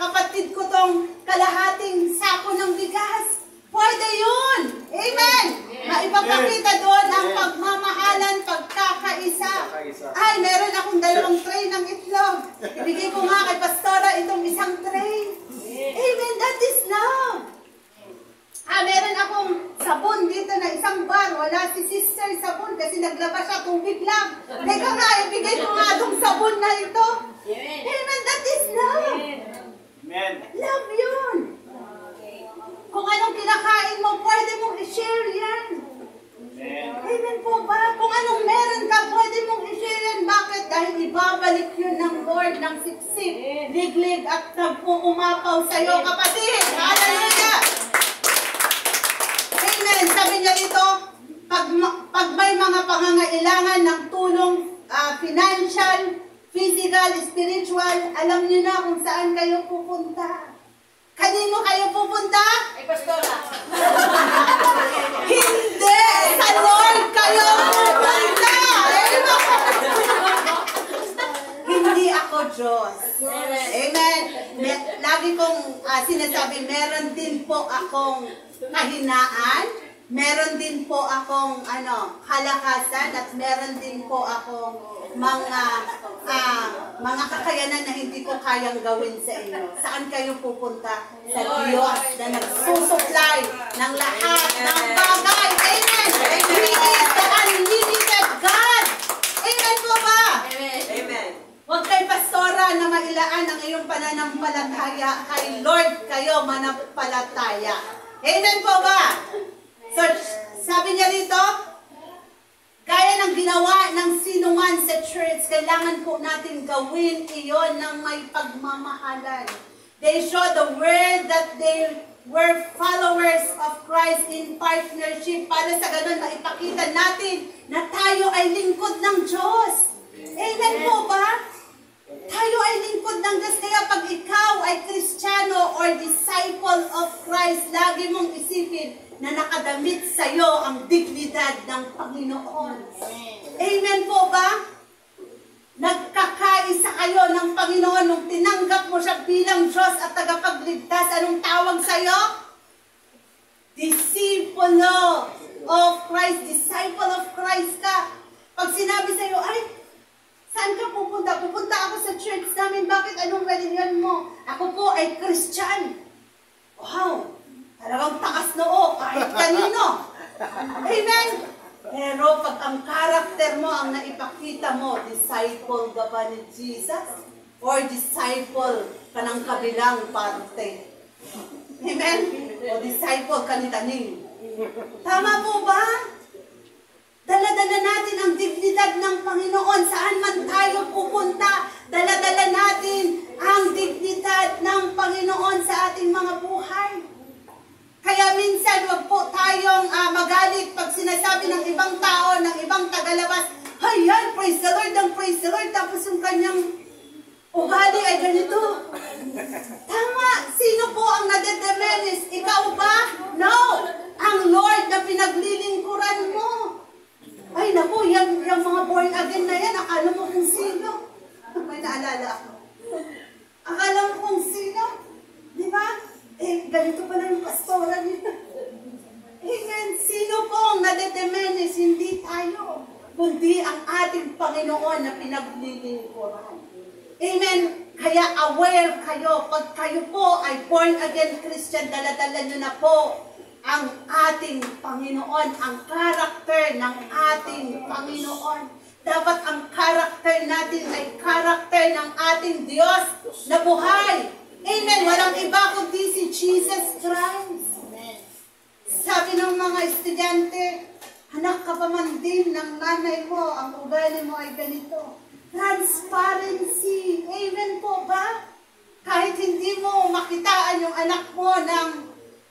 kapatid ko tong kalahating sako ng bigas. Pwede yun! Amen! Maipapakita doon ang pagmamahalan, pagkakaisa. Ay, meron akong 2 tray ng itlog. Ibigay ko nga kay Pastora itong isang tray. Amen! That is love! Meron akong sabon dito na isang bar. Wala si sister sabon kasi naglabas siya tubig lang. Teka nga, ibigay ko nga itong sabon na ito. Amen! That is love!
Amen.
Love yun! Kung anong kinakain mo, pwede mong i-share yan.
Amen.
Amen po ba? Kung anong meron ka, pwede mong i-share yan. Bakit? Dahil ibabalik yun ng Lord ng siksik, liglig at nagpuumapaw sa'yo, kapatid. Hallelujah! Amen. Sabi niya dito, pag may mga pangangailangan ng tulong, financial, physical, spiritual, alam niyo na kung saan kayo pupunta. Kanino kayo pupunta?
Ay, Pastora.
Hindi! Sa Lord kayo pupunta! Hindi ako Diyos. Amen. Lagi kong sinasabi, meron din po akong kahinaan, meron din po akong kalakasan, at meron din po akong mga kakayanan na hindi ko kayang gawin sa inyo. Saan kayo pupunta? Sa Diyos na nagsusupply ng lahat ng bagay. Amen! He is the unlimited God. Amen po ba?
Amen.
Huwag kay Pastora na mailaan ang iyong pananampalataya. Kay Lord kayo manampalataya. Amen po ba? So, sabi niya rito, gaya ng ginawa ng sinuman sa church, kailangan po natin gawin iyon ng may pagmamahalan. They showed the word that they were followers of Christ in partnership para sa ganun maipakita natin na tayo ay lingkod ng Diyos. Amen po ba? Tayo ay lingkod ng Diyos. Kaya pag ikaw ay Kristiyano or disciple of Christ, lagi mong isipin na nakadamit sa iyo ang dignidad ng Panginoon. Amen po ba? Nagkakaisa kayo ng Panginoon nung tinanggap mo siya bilang Diyos at tagapagligtas. Anong tawag sa iyo? Disciple of Christ. Disciple of Christ ka. Pag sinabi sa iyo, ay, saan ka pupunta? Pupunta ako sa church namin. Bakit? Anong religion mo? Ako po ay Christian. Wow! Talagang taas noo, kahit kanino. Amen? Pero pag ang karakter mo ang naipakita mo, disciple ka ba ni Jesus? Or disciple ka ng kabilang parte? Amen? O disciple ka ni Taning? Tama po ba? Dala-dala natin ang dignidad ng Panginoon. Saan man tayo pupunta, dala-dala natin ang dignidad ng Panginoon sa ating mga buhay. Kaya minsan, wag po tayong magalit pag sinasabi ng ibang tao, ng ibang tagalabas, hayan, praise the Lord, ang praise the Lord, tapos yung kanyang ugali ay ganito. Tama, sino po ang nadedeminis? Ikaw ba? No, ang Lord na pinaglilingkuran mo. Ay, naku, yung mga born again na yan, akala mo kung sino. May naalala ako. Akala mo kung sino. Di ba? Eh, ganito pala yung pastora nila. Amen. Sino pong nadedemenis? Hindi tayo. Kundi ang ating Panginoon na pinaglilingkuran. Amen. Kaya aware kayo. Pag kayo po ay born again Christian, dala-dala nyo na po ang ating Panginoon, ang karakter ng ating Panginoon. Dapat ang karakter natin ay karakter ng ating Diyos na buhay. Amen. Walang iba kundi si Jesus Christ. Amen. Sabi ng mga estudyante, anak ka pa man din ng nanay mo, ang ugali mo ay ganito. Transparency. Amen po ba? Kahit hindi mo makitaan yung anak mo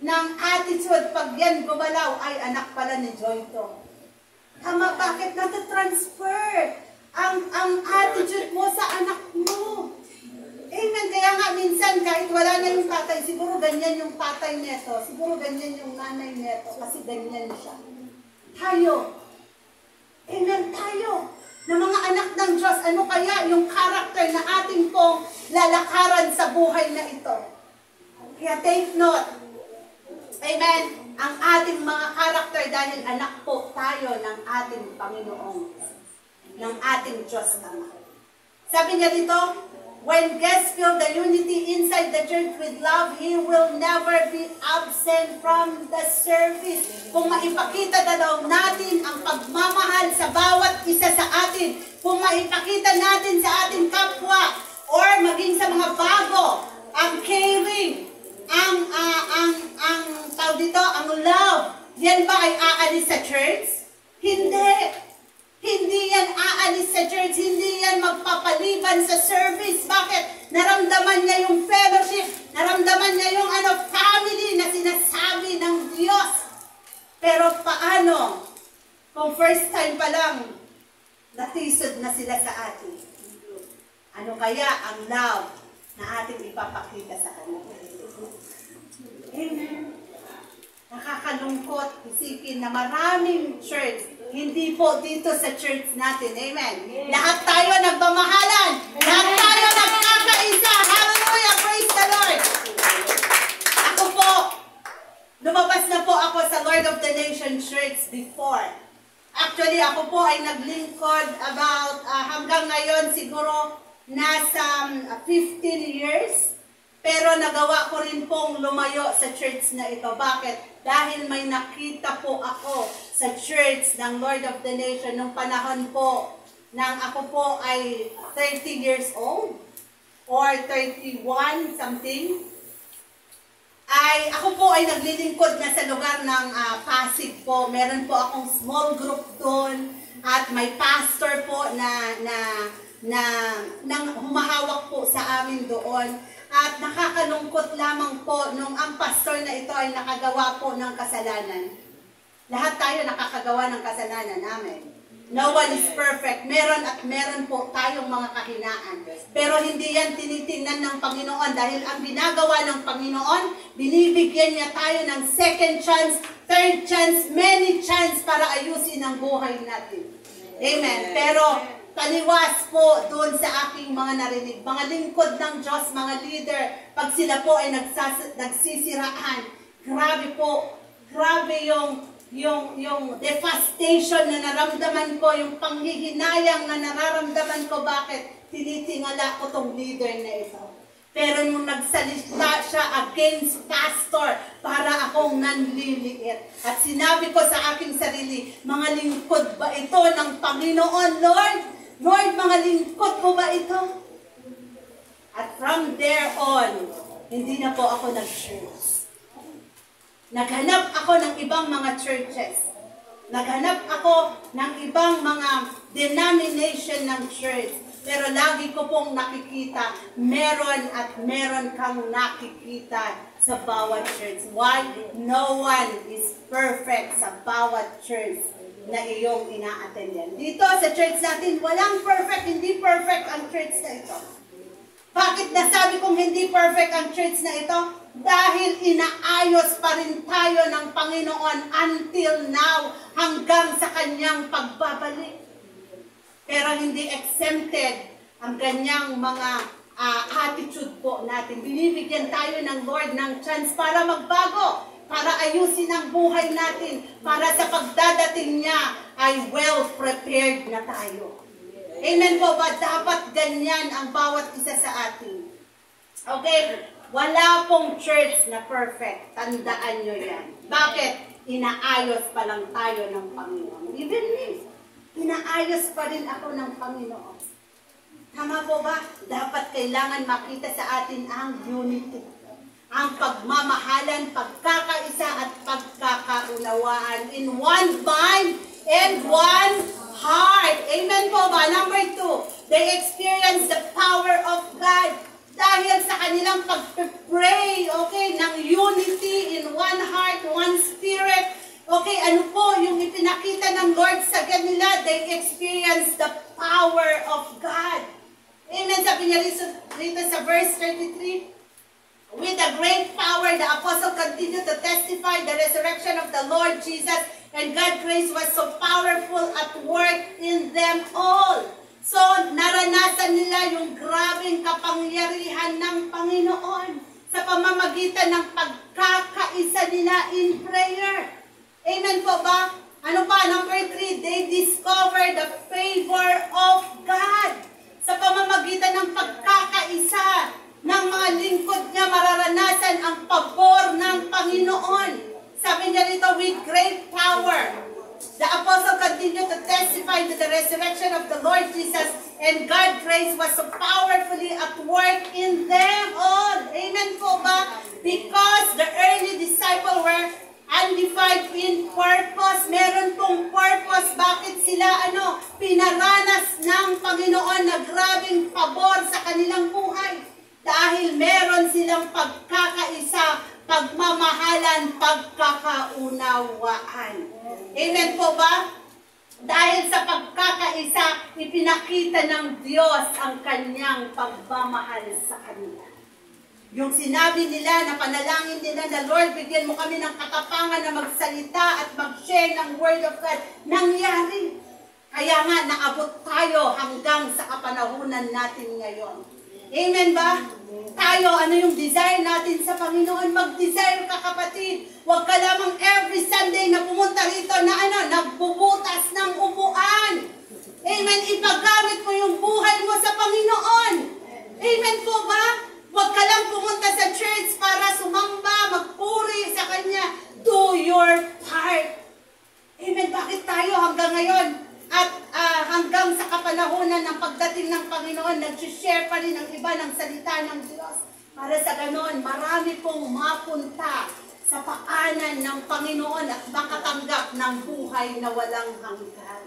ng attitude, pag yan gumalaw, ay anak pala ni Joy to. Tama, bakit nata-transfer ang attitude mo sa anak mo? Amen. Kaya nga minsan kahit wala na yung tatay, siguro ganyan yung tatay neto, siguro ganyan yung nanay neto, kasi ganyan siya. Tayo. Amen. Tayo. Na mga anak ng Diyos, ano kaya yung karakter na ating pong lalakaran sa buhay na ito? Kaya take note. Amen. Ang ating mga karakter dahil anak po tayo ng ating Panginoong, ng ating Diyos Ama. Sabi niya dito, when guests feel the unity inside the church with love, He will never be absent from the service. Kung maipakita na daw natin ang pagmamahal sa bawat isa sa atin, kung maipakita natin sa ating kapwa, or maging sa mga bago, ang caring, ang tawag dito, ang love, yan ba ay aalis sa church? Hindi. Hindi yan aalis sa church, hindi yan magpapaliban sa service. Bakit? Naramdaman niya yung fellowship, naramdaman niya yung family na sinasabi ng Diyos. Pero paano? Kung first time pa lang, natisod na sila sa atin. Ano kaya ang love na ating ipapakita sa kanila? Amen. Nakakalungkot isipin na maraming church, hindi po dito sa church natin. Amen. Lahat tayo nagmamahalan. Lahat tayo nagkakaisa. Hallelujah. Praise the Lord. Ako po, lumabas na po ako sa Lord of the Nation Church before. Actually, ako po ay naglingkod about hanggang ngayon siguro nasa 15 years. Pero nagawa ko rin pong lumayo sa church na ito. Bakit? Dahil may nakita po ako sa church ng Lord of the Nation nung panahon po nang ako po ay 30 years old or 31 something. Ay ako po ay naglilingkod na sa lugar ng Pasig po. Meron po akong small group doon at may pastor po na humahawak po sa amin doon. At nakakalungkot lamang po nung ang pastor na ito ay nakagawa po ng kasalanan. Lahat tayo nakakagawa ng kasalanan namin. No one is perfect. Meron at meron po tayong mga kahinaan. Pero hindi yan tinitingnan ng Panginoon dahil ang ginagawa ng Panginoon, binibigyan niya tayo ng second chance, third chance, many chance para ayusin ang buhay natin. Amen. Pero taliwas po doon sa aking mga narinig. Mga lingkod ng Diyos, mga leader, pag sila po ay nagsisiraan, grabe po, grabe yung devastation na naramdaman ko, yung panghihinayang na nararamdaman ko, bakit tinitingala ko tong leader na ito. Pero nung nagsalita siya against pastor, para akong nanliliit. At sinabi ko sa aking sarili, mga lingkod ba ito ng Panginoon, Lord? Lord, mga lingkod ko ba ito? At from there on, hindi na po ako nag-choose. Naghanap ako ng ibang mga churches. Naghanap ako ng ibang mga denomination ng church. Pero lagi ko pong nakikita, meron at meron kang nakikita sa bawat church. Why? No one is perfect sa bawat church na iyong ina-attendan. Dito sa church natin, walang perfect, hindi perfect ang church na ito. Bakit nasabi kong hindi perfect ang church na ito? Dahil inaayos pa rin tayo ng Panginoon until now, hanggang sa kanyang pagbabalik. Pero hindi exempted ang kanyang mga attitude po natin. Binibigyan tayo ng Lord ng chance para magbago, para ayusin ang buhay natin, para sa pagdadating niya ay well-prepared na tayo. Amen po ba? Dapat ganyan ang bawat isa sa atin. Okay? Wala pong church na perfect. Tandaan nyo yan. Bakit? Inaayos pa lang tayo ng Panginoon. Even me, inaayos pa rin ako ng Panginoon. Tama po ba? Dapat kailangan makita sa atin ang unity. Ang pagmamahalan, pagkakaisa at pagkakaunawaan in one mind and one heart. Amen po ba? Number 2, they experience the power of God. Dahil sa kanilang pag-pray, okay, ng unity in one heart, one spirit. Okay, ano po yung ipinakita ng Lord sa kanila? They experience the power of God. Amen. Sabi niya rito sa verse 33, with a great power, the apostle continued to testify the resurrection of the Lord Jesus, and God's grace was so powerful at work in them all. So, naranasan nila yung grabing kapangyarihan ng Panginoon sa pamamagitan ng pagkakaisa nila in prayer. Amen po ba? Ano pa? Number 3, they discover the favor of God. Sa pamamagitan ng pagkakaisa ng mga lingkod niya, mararanasan ang pabor ng Panginoon. Sabi niya rito, with great power, the apostle continued to testify to the resurrection of the Lord Jesus, and God's grace was so powerfully at work in them all. Amen po ba? Because the early disciples were undivided in purpose. Meron pong purpose. Bakit sila pinaranas ng Panginoon na grabing pabor sa kanilang buhay? Dahil meron silang pagkakaisa, pagmamahalan, pagkakaunawaan. Amen po ba? Dahil sa pagkakaisa, ipinakita ng Diyos ang kanyang pagmamahal sa kanila. Yung sinabi nila na panalangin nila na, Lord, bigyan mo kami ng katapangan na magsalita at mag-share ng Word of God, nangyari. Kaya nga, naabot tayo hanggang sa kapanahunan natin ngayon. Amen ba? Tayo, ano yung desire natin sa Panginoon? Mag-desire ka, kapatid. Huwag ka lamang every Sunday na pumunta rito na nagbubutas ng upuan. Amen. Ipagamit mo yung buhay mo sa Panginoon. Amen po ba? Huwag ka lang pumunta sa church para sumamba, magpuri sa Kanya. Do your part. Amen. Bakit tayo hanggang ngayon? At hanggang sa kapanahonan ng pagdating ng Panginoon, nag-share pa rin ang iba ng salita ng Diyos. Para sa ganoon, marami pong mapunta sa paanan ng Panginoon at makatanggap ng buhay na walang hanggan.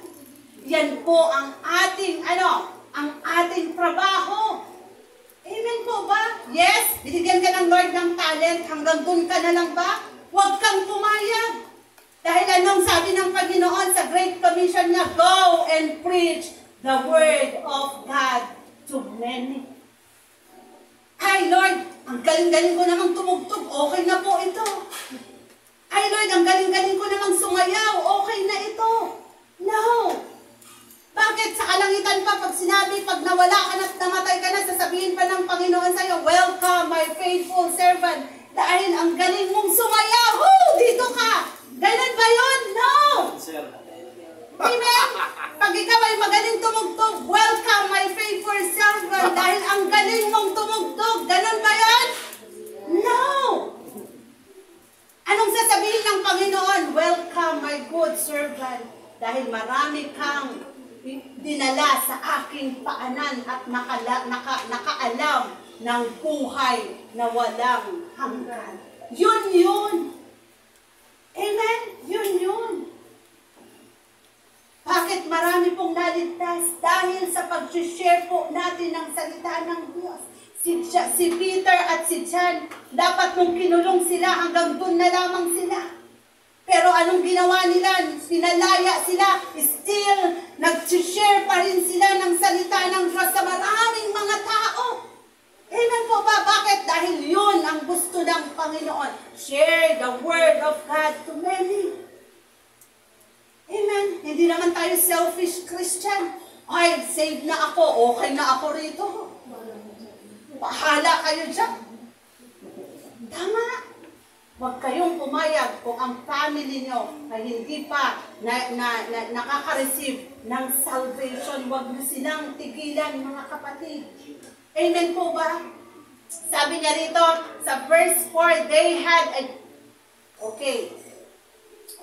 Yan po ang ating, ang ating trabaho. Amen po ba? Yes, binigyan ka ng Lord ng talent, hanggang dun ka na lang ba? Huwag kang pumayag. Dahil anong sabi ng ng Panginoon sa Great Commission niya, go and preach the Word of God to many. Ay, Lord, ang galing-galing ko namang tumugtog, okay na po ito. Ay, Lord, ang galing-galing ko namang sumayaw, okay na ito. No. Bakit sa kalangitan pa, pag sinabi, pag nawala ka na at namatay ka na, sasabihin pa ng Panginoon sa'yo, welcome, my faithful servant. Dahil ang galing mong sumayaw, dito ka. Ganun ba yun? No.
Sir.
Amen? Pag ikaw ay magaling tumugtog, welcome, my faithful servant. Dahil ang galing mong tumugtog, ganun ba yun? No. Anong sasabihin ng Panginoon? Welcome, my good servant. Dahil marami kang dinala sa aking paanan at nakaalam ng buhay na walang hanggan. Yun. Amen? Yun. Bakit marami pong naligtas? Dahil sa pag-share po natin ng salita ng Diyos. Si Peter at si John, dapat nung kinulong sila, hanggang doon na lamang sila. Pero anong ginawa nila? Sinalaya sila. Still, nag-share pa rin sila ng salita ng Diyos sa maraming mga tao. Amen po ba? Bakit? Dahil yun ang gusto ng Panginoon. Share the Word of God to many. Amen. Hindi naman tayo selfish Christian. Ay, saved na ako. Okay na ako rito. Bahala kayo dyan. Tama. Huwag kayong pumayag kung ang family nyo ay hindi pa nakaka-receive ng salvation. Huwag nyo silang tigilan, mga kapatid. Amen po ba? Sabi niya rito, sa verse 4, they had a... Okay.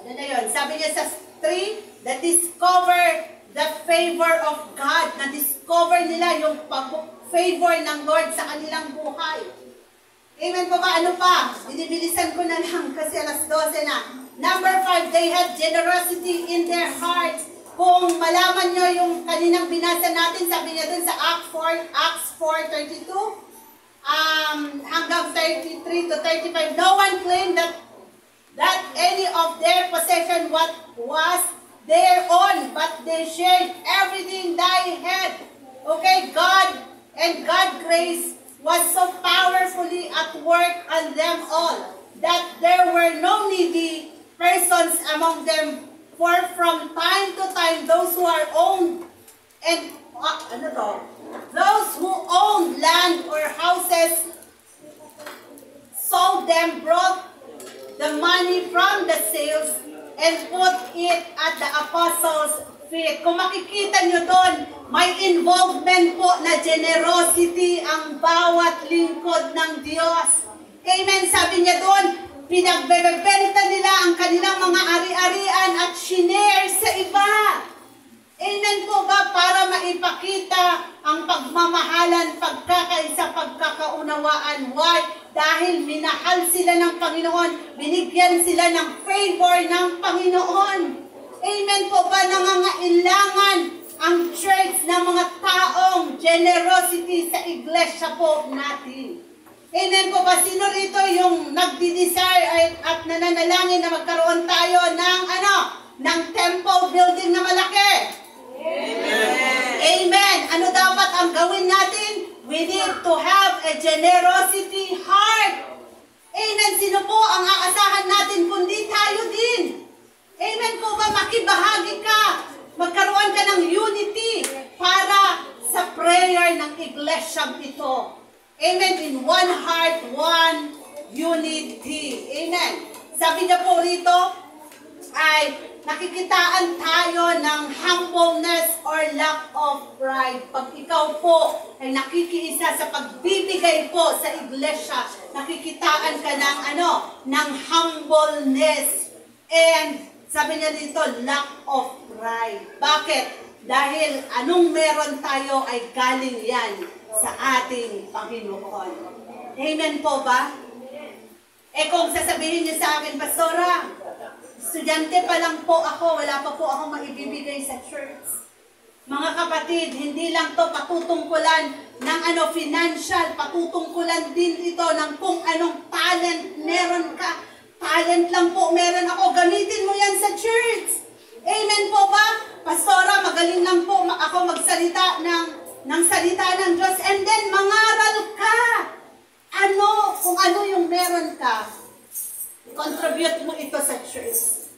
Ano na yun? Sabi niya sa 3, that discover the favor of God. Na-discover nila yung favor ng Lord sa kanilang buhay. Amen po ba? Ano pa? Binibilisan ko na lang kasi alas 12 na. Number 5, they had generosity in their hearts. Kung malaman nyo yung kaninang binasa natin, sabi niya dun sa Acts 4:32, hanggang 33 to 35, no one claimed that any of their possession what was their own, but they shared everything they had. Okay, God and God's grace was so powerfully at work on them all that there were no needy persons among them, for from time to time those who are owned and those who owned land or houses sold them, brought the money from the sales and put it at the apostles' feet. Kung makikita nyo doon, may involvement po na generosity ang bawat lingkod ng Diyos. Amen. Sabi niya doon, pinagbebenta nila ang kanilang mga ari-arian at shinare sa iba. Amen po ba? Para maipakita ang pagmamahalan, pagkakaisa, pagkakaunawaan. Why? Dahil minahal sila ng Panginoon, binigyan sila ng favor ng Panginoon. Amen po ba? Nangangailangan ang church ng mga taong generosity sa iglesia po natin. Amen po ba? Sino rito yung nagdi-desire at nananalangin na magkaroon tayo ng temple building na malaki? Amen. Amen. Ano dapat ang gawin natin? We need to have a generosity heart. Amen. Sino po ang aasahan natin kundi tayo din? Amen po ba? Makibahagi ka. Magkaroon ka ng unity para sa prayer ng iglesyang ito. Amen. In one heart, one unity. Amen. Sabi niya po rito ay nakikitaan tayo ng humbleness or lack of pride. Pag ikaw po ay nakikiisa sa pagbibigay po sa iglesia, nakikitaan ka ng humbleness. And sabi niya dito, lack of pride. Bakit? Dahil anong meron tayo ay galing yan sa ating Panginoon. Amen po ba? Kung sasabihin niyo sa akin, Pastora, estudyante pa lang po ako, wala pa po akong maibibigay sa church. Mga kapatid, hindi lang to patutungkulan ng financial, patutungkulan din ito ng kung anong talent meron ka. Talent lang po meron ako, gamitin mo yan sa church. ng salita ng Diyos, and then mangaral ka. Kung ano yung meron ka, contribute mo ito sa church.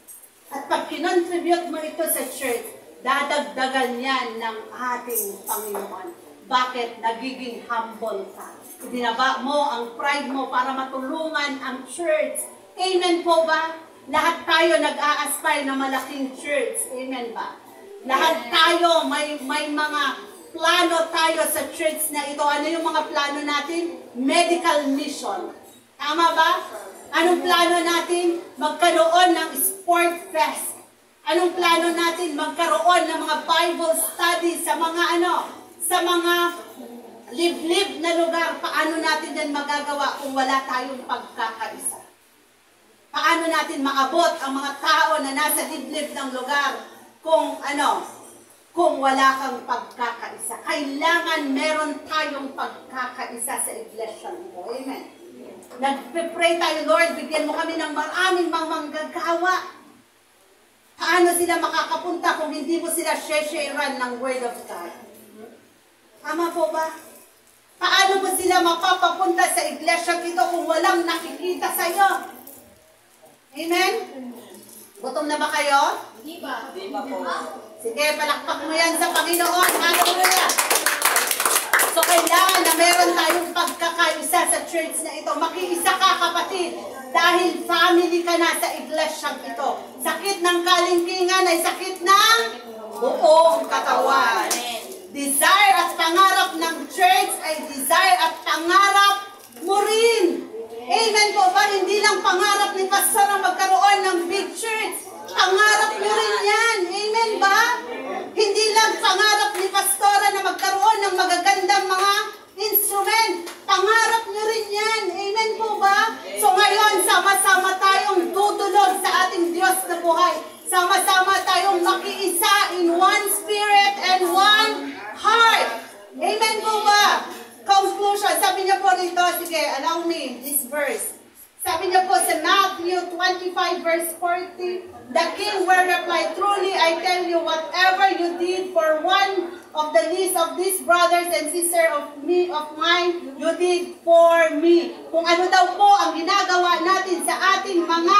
At pag kinontribute mo ito sa church, dadagdagan yan ng ating Panginoon. Bakit? Nagiging humble ka. Dinaba mo ang pride mo para matulungan ang church. Amen po ba? Lahat tayo nag-a-aspire na malaking church. Amen ba? Lahat tayo may mga plano tayo sa church na ito. Ano yung mga plano natin? Medical mission. Tama ba? Anong plano natin? Magkaroon ng sport fest. Anong plano natin? Magkaroon ng mga Bible study sa mga sa mga liblib na lugar. Paano natin yan magagawa kung wala tayong pagkakaisa? Paano natin maabot ang mga tao na nasa liblib ng lugar kung wala kang pagkakaisa? Kailangan meron tayong pagkakaisa sa iglesia nito. Amen. Nagpe-pray tayo, Lord, bigyan mo kami ng maraming manggagawa. Paano sila makakapunta kung hindi mo sila share-sharean ng Word of God? Tama po ba? Paano mo sila mapapapunta sa iglesia ito kung walang nakikita sa iyo? Amen? Gutom na ba kayo?
Di ba? Di ba po?
Sige, palakpak mo yan sa Panginoon. Hallelujah! So, kailangan na meron tayong pagkakaisa sa church na ito. Makiisa ka, kapatid. Dahil family ka na sa iglesia ito. Sakit ng kalingkingan ay sakit ng buong katawan. Desire at pangarap ng church ay desire at pangarap mo rin. Amen po ba? Hindi lang pangarap ni pastor na magkaroon ng big church. Pangarap mo rin yan. Amen ba? Hindi lang pangarap ni pastora na magkaroon ng magagandang mga instrument. Pangarap nyo rin yan. Amen po ba? So ngayon, sama-sama tayong tutulog sa ating Diyos na buhay. Sama-sama tayong makiisa in one spirit and one heart. Amen po ba? Conclusion. Sabi niya po rito, sige, allow me this verse. Sabi niya po sa Matthew 25 verse 40, the king will reply, truly I tell you, whatever you did for one of the least of these brothers and sisters of mine, you did for me. Kung ano daw po ang ginagawa natin sa ating mga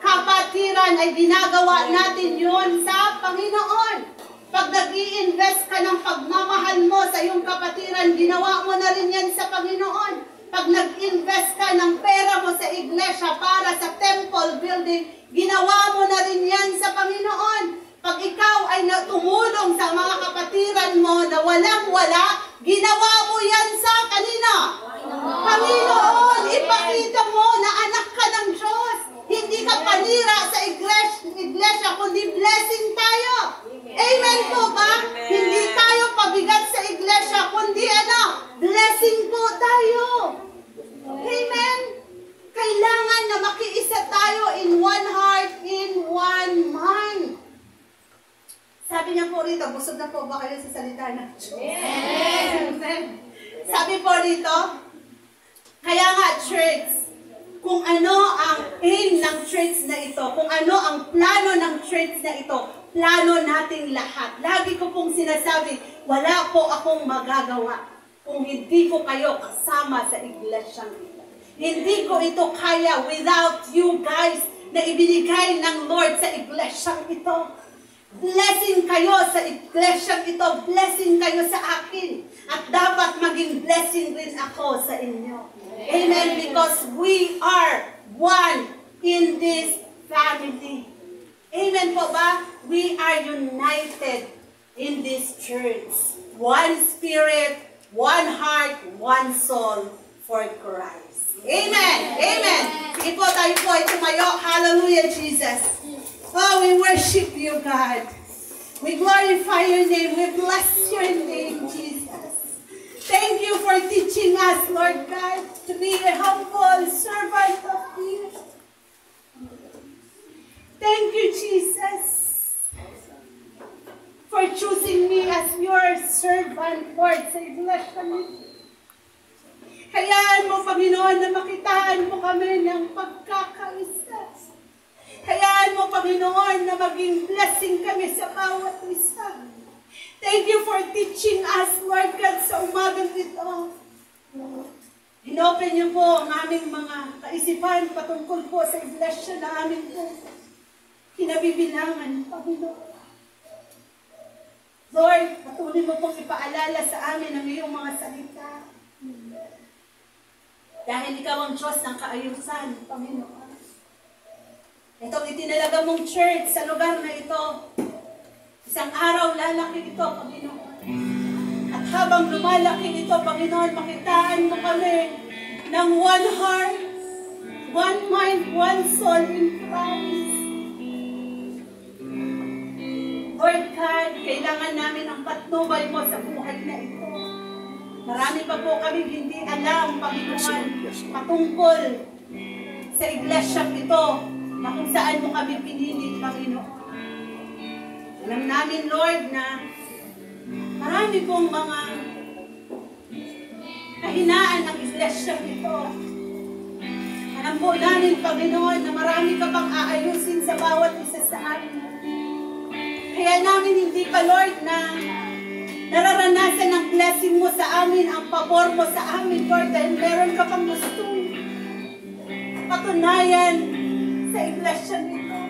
kapatiran, ay ginagawa natin yun sa Panginoon. Pag nag-i-invest ka ng pagmamahal mo sa iyong kapatiran, ginawa mo na rin yan sa Panginoon. Pag nag-invest ka ng pera mo sa iglesia para sa temple building, ginawa mo na rin yan sa Panginoon. Pag ikaw ay tumulong sa mga kapatiran mo na walang-wala, ginawa mo yan sa kanina. Panginoon, ipakita mo na anak ka ng Diyos. Hindi ka panira sa iglesia, kundi blessing tayo. Amen po ba? Hindi tayo pabigat sa iglesia, kundi blessing po tayo. Amen? Kailangan na makiisa tayo in one heart, in one mind. Sabi niya po rito, busog na po ba kayo sa salita ng Diyos? Amen. Sabi po rito, kaya nga church, kung ano ang aim ng church na ito, kung ano ang plano ng church na ito, plano nating lahat. Lagi ko pong sinasabi, wala po akong magagawa kung hindi ko kayo kasama sa iglesyang ito. Hindi ko ito kaya without you guys na ibinigay ng Lord sa iglesyang ito. Blessing kayo sa iglesyang ito. Blessing kayo sa akin. At dapat maging blessing rin ako sa inyo. Amen? Because we are one in this family. Amen po ba? We are united in this church. One spirit, one heart, one soul for Christ. Amen! Amen! Sige po, tayo po ay tumayo. Hallelujah, Jesus. Oh, we worship you, God. We glorify your name. We bless your name, Jesus. Thank you for teaching us, Lord God, to be a humble servant of you. Thank you, Jesus, for choosing me as your servant, Lord, sa iglesia nito. Hayaan mo, Panginoon, na makitaan mo kami ng pagkakaisa. Hayaan mo, Panginoon, na maging blessing kami sa bawat isa. Thank you for teaching us, Lord God, sa umagang ito. Inopen niyo po ang aming mga kaisipan patungkol po sa iglesia na amin po kinabibilangan, Panginoon. Lord, patuloy mo pong ipaalala sa amin ang iyong mga salita. Dahil ikaw ang Diyos ng kaayusan, Panginoon. Itong itinalaga mong church sa lugar na ito, isang araw lalaki ito, Panginoon. At habang lumalaki ito, Panginoon, makitaan mo kami ng one heart, one mind, one soul in Christ. Lord God, kailangan namin ang patnubay mo sa buhay na ito. Marami pa po kami hindi alam, Panginoon, patungkol sa iglesyang ito na kung saan mo kami pinili, Panginoon. Alam namin, Lord, na marami pong mga kahinaan ng iglesyang ito. Alam po namin, Panginoon, na marami ka pang aayusin sa bawat isa sa amin. Kaya namin hindi pa, Lord, na nararanasan ang blessing mo sa amin, ang pabor mo sa amin, Lord, dahil meron ka pang gustong patunayan sa iglesia nito.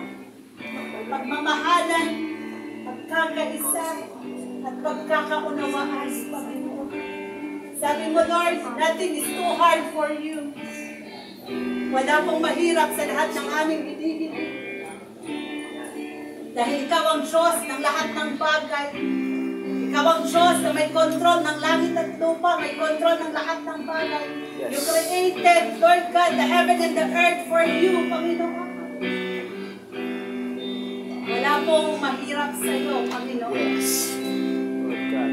Pagmamahalan, pagkakaisa, at pagkakaunawaan, Panginoon. Sabi mo, Lord, nothing is too hard for you. Wala pong mahirap sa lahat ng aming binibigay. Dahil ikaw ang Diyos ng lahat ng bagay. Ikaw ang Diyos na may kontrol ng langit at lupa, may kontrol ng lahat ng bagay. Yes. You created, Lord God, the heaven and the earth for you, Panginoon. Wala pong mahirap sa iyo, Panginoon.
Yes. Lord God,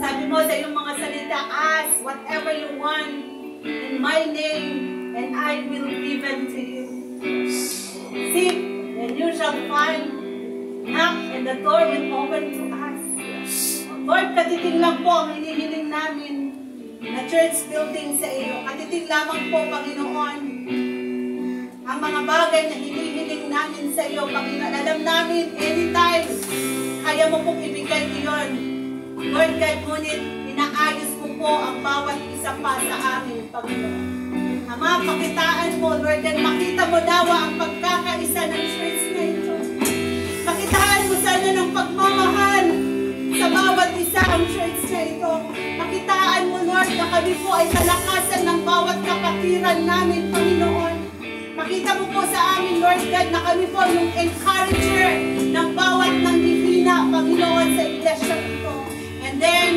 sabi mo sa iyong mga salita, ask whatever you want in my name, and I will give it to you. Seek, and you shall find. Knock, and the door will open to us. Lord, katiting lang po ang hinihiling namin na church building sa iyo. Katiting lamang po, Panginoon, ang mga bagay na hinihiling namin sa iyo, Panginoon. Alam namin, anytime, kaya mo pong ibigay iyon. Lord God, ngunit inaayos mo po ang bawat isa pa sa amin, Panginoon. Ama, pakitaan mo, Lord, and makita mo dawa ang pagkakaisa ng church na ito. Pakitaan mo sana ng pagmamahal sa bawat isa ang church na ito. Pakitaan mo, Lord, na kami po ay kalakasan ng bawat kapatiran namin, Panginoon. Pakita mo po sa amin, Lord God, na kami po yung encourager ng bawat nanghihina, Panginoon, sa iglesia ito. And then,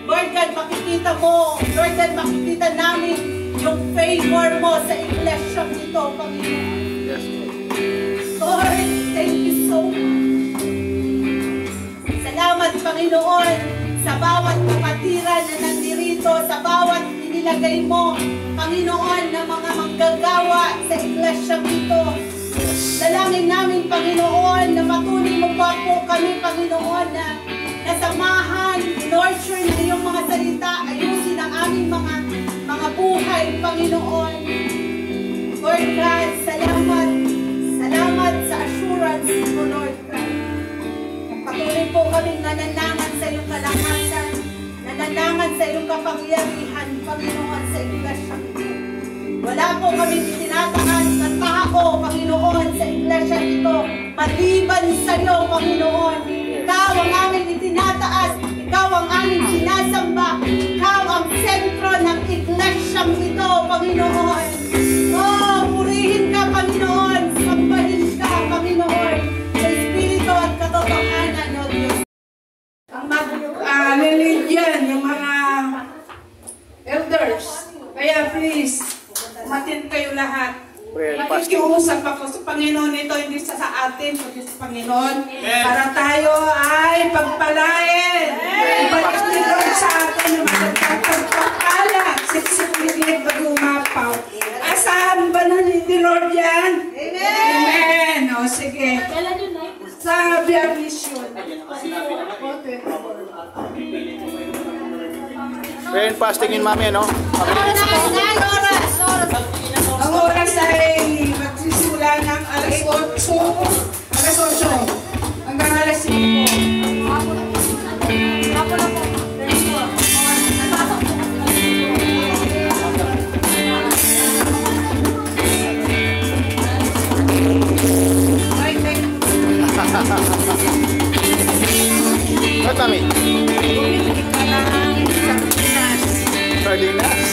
Lord God, makikita mo, Lord God, makikita namin yung favor mo sa iglesia ito, Panginoon.
yes,
Lord, thank you so much. Salamat, Panginoon, sa bawat kapatiran na nandirito, sa bawat inilagay mo, Panginoon, na mga manggagawa sa iglesia ito. Dalangin namin, Panginoon, na patuloy mo pa po kami, Panginoon, na nasamahan, nurture na iyong mga salita, ayusin ang aming mga buhay, Panginoon. Lord God, salamat. Salamat sa assurance mo, Lord God. Patuloy po kaming nananangan sa iyong kalakasan, nananangan sa iyong kapangyarihan, Panginoon, sa iglesia ito. Wala po kaming itinataas na tao, Panginoon, sa iglesia ito, maliban sa iyo, Panginoon. Ikaw ang aming itinataas, ikaw ang aming sinasamba, ikaw ang sentro ng iglesia ito, Panginoon. Oh, purihin ka, Panginoon, sambahin ka, Panginoon, sa Espiritu at katotohanan, O Diyos.
Ang mag-lilidyan, yung mga elders. Kaya please, umatin kayo lahat. Makikiusap ako sa Panginoon ito, hindi sa atin, kundi sa Panginoon. Para tayo ay pagpalain. Ibalik ni Lord sa atin na magpagpapala. Siksik-liklik mag-umapaw. Asahan ba na ni Lord yan? Amen! O sige. Sa Biyernisyon.
Prayer and fasting in mami, no?
Ang oras ay magsisimula ng alas 8 hanggang alas 5.
Ba't, mami?
Bumili ka ng sardinas.
Sardinas.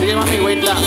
Sige, mami, wait lang.